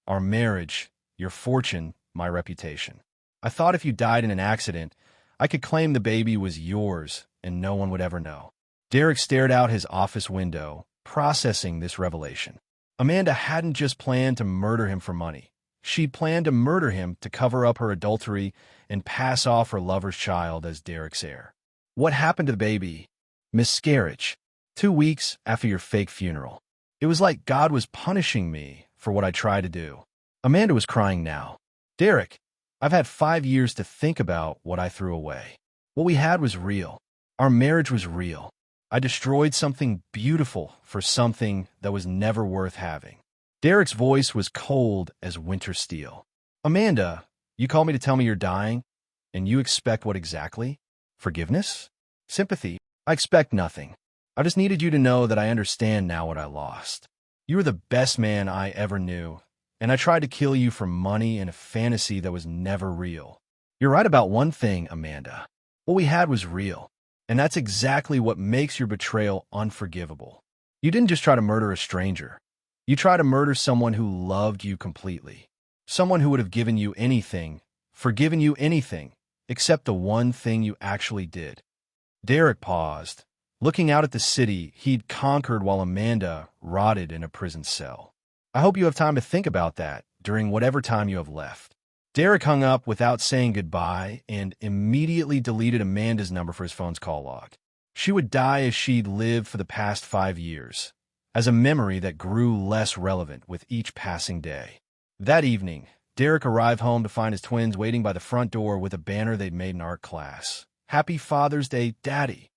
Our marriage, your fortune, my reputation. I thought if you died in an accident, I could claim the baby was yours and no one would ever know." Derek stared out his office window, processing this revelation. Amanda hadn't just planned to murder him for money. She'd planned to murder him to cover up her adultery and pass off her lover's child as Derek's heir. "What happened to the baby?" "Miscarriage. 2 weeks after your fake funeral. It was like God was punishing me for what I tried to do." Amanda was crying now. "Derek, I've had 5 years to think about what I threw away. What we had was real. Our marriage was real. I destroyed something beautiful for something that was never worth having." Derek's voice was cold as winter steel. "Amanda, you called me to tell me you're dying, and you expect what exactly? Forgiveness? Sympathy? I expect nothing. I just needed you to know that I understand now what I lost. You were the best man I ever knew, and I tried to kill you for money and a fantasy that was never real. You're right about one thing, Amanda. What we had was real, and that's exactly what makes your betrayal unforgivable. You didn't just try to murder a stranger. You tried to murder someone who loved you completely. Someone who would have given you anything, forgiven you anything, except the one thing you actually did." Derek paused, looking out at the city he'd conquered while Amanda rotted in a prison cell. "I hope you have time to think about that during whatever time you have left." Derek hung up without saying goodbye and immediately deleted Amanda's number for his phone's call log. She would die as she'd lived for the past 5 years, as a memory that grew less relevant with each passing day. That evening, Derek arrived home to find his twins waiting by the front door with a banner they'd made in art class. "Happy Father's Day, Daddy."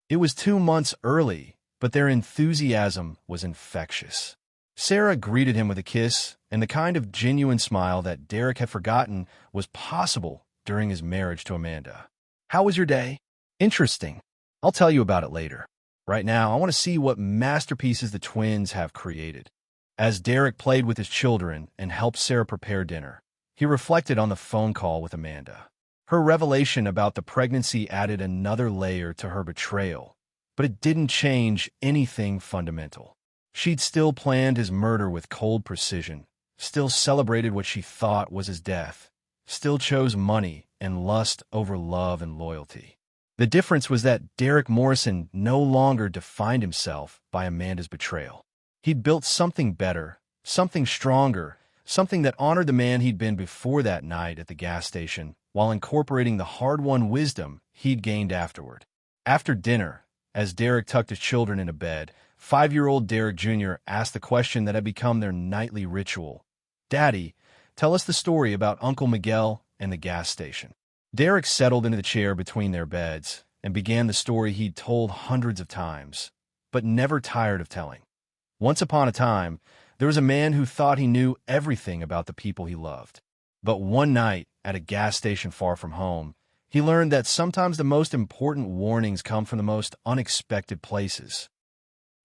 It was 2 months early, but their enthusiasm was infectious. Sarah greeted him with a kiss and the kind of genuine smile that Derek had forgotten was possible during his marriage to Amanda. "How was your day?" "Interesting. I'll tell you about it later. Right now, I want to see what masterpieces the twins have created." As Derek played with his children and helped Sarah prepare dinner, he reflected on the phone call with Amanda. Her revelation about the pregnancy added another layer to her betrayal, but it didn't change anything fundamental. She'd still planned his murder with cold precision, still celebrated what she thought was his death, still chose money and lust over love and loyalty. The difference was that Derek Morrison no longer defined himself by Amanda's betrayal. He'd built something better, something stronger, something that honored the man he'd been before that night at the gas station, while incorporating the hard-won wisdom he'd gained afterward. After dinner, as Derek tucked his children into bed, 5-year-old Derek Jr. asked the question that had become their nightly ritual. "Daddy, tell us the story about Uncle Miguel and the gas station." Derek settled into the chair between their beds and began the story he'd told hundreds of times, but never tired of telling. Once upon a time, there was a man who thought he knew everything about the people he loved. But one night, at a gas station far from home, He learned that sometimes the most important warnings come from the most unexpected places.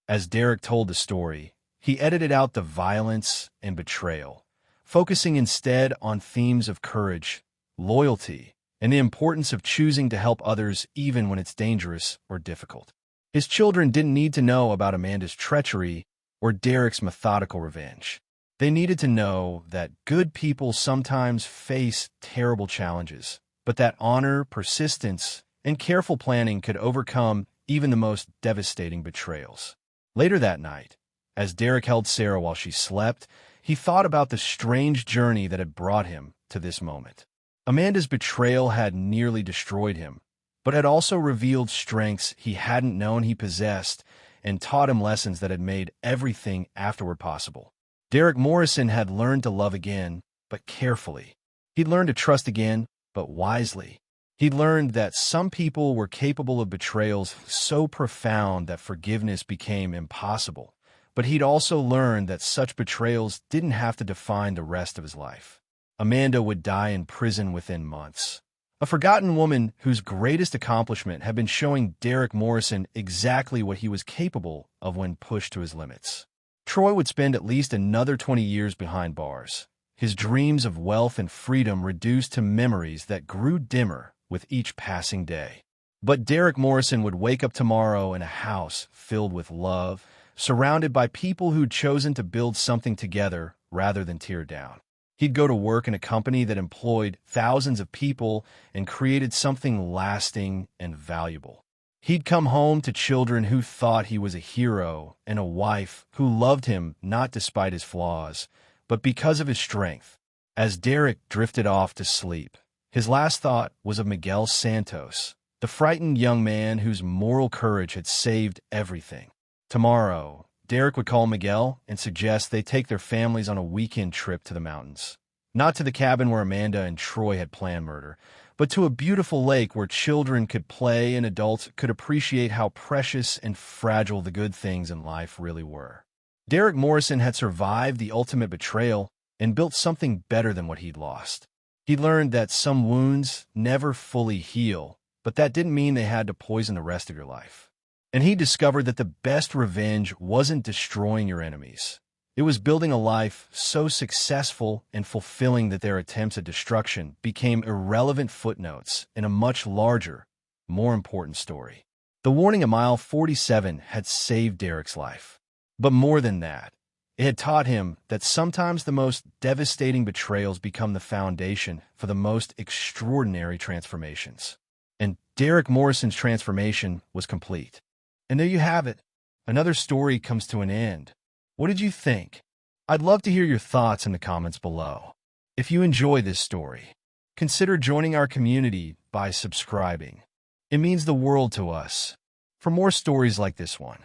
As Derek told the story, he edited out the violence and betrayal, focusing instead on themes of courage, loyalty, and the importance of choosing to help others even when it's dangerous or difficult. His children didn't need to know about Amanda's treachery or Derek's methodical revenge. They needed to know that good people sometimes face terrible challenges, but that honor, persistence, and careful planning could overcome even the most devastating betrayals. Later that night, as Derek held Sarah while she slept, he thought about the strange journey that had brought him to this moment. Amanda's betrayal had nearly destroyed him, but had also revealed strengths he hadn't known he possessed and taught him lessons that had made everything afterward possible. Derek Morrison had learned to love again, but carefully. He'd learned to trust again, but wisely. He'd learned that some people were capable of betrayals so profound that forgiveness became impossible, but he'd also learned that such betrayals didn't have to define the rest of his life. Amanda would die in prison within months. A forgotten woman whose greatest accomplishment had been showing Derek Morrison exactly what he was capable of when pushed to his limits. Troy would spend at least another 20 years behind bars, his dreams of wealth and freedom reduced to memories that grew dimmer with each passing day. But Derek Morrison would wake up tomorrow in a house filled with love, surrounded by people who'd chosen to build something together rather than tear down. He'd go to work in a company that employed thousands of people and created something lasting and valuable. He'd come home to children who thought he was a hero and a wife who loved him not despite his flaws, but because of his strength. As Derek drifted off to sleep, his last thought was of Miguel Santos, the frightened young man whose moral courage had saved everything. Tomorrow, Derek would call Miguel and suggest they take their families on a weekend trip to the mountains. Not to the cabin where Amanda and Troy had planned murder, but to a beautiful lake where children could play and adults could appreciate how precious and fragile the good things in life really were. Derek Morrison had survived the ultimate betrayal and built something better than what he'd lost. He learned that some wounds never fully heal, but that didn't mean they had to poison the rest of your life. And he discovered that the best revenge wasn't destroying your enemies. It was building a life so successful and fulfilling that their attempts at destruction became irrelevant footnotes in a much larger, more important story. The warning at mile 47 had saved Derek's life. But more than that, it had taught him that sometimes the most devastating betrayals become the foundation for the most extraordinary transformations. And Derek Morrison's transformation was complete. And there you have it. Another story comes to an end. What did you think? I'd love to hear your thoughts in the comments below. If you enjoy this story, consider joining our community by subscribing. It means the world to us. For more stories like this one,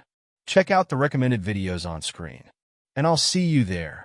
check out the recommended videos on screen. And I'll see you there.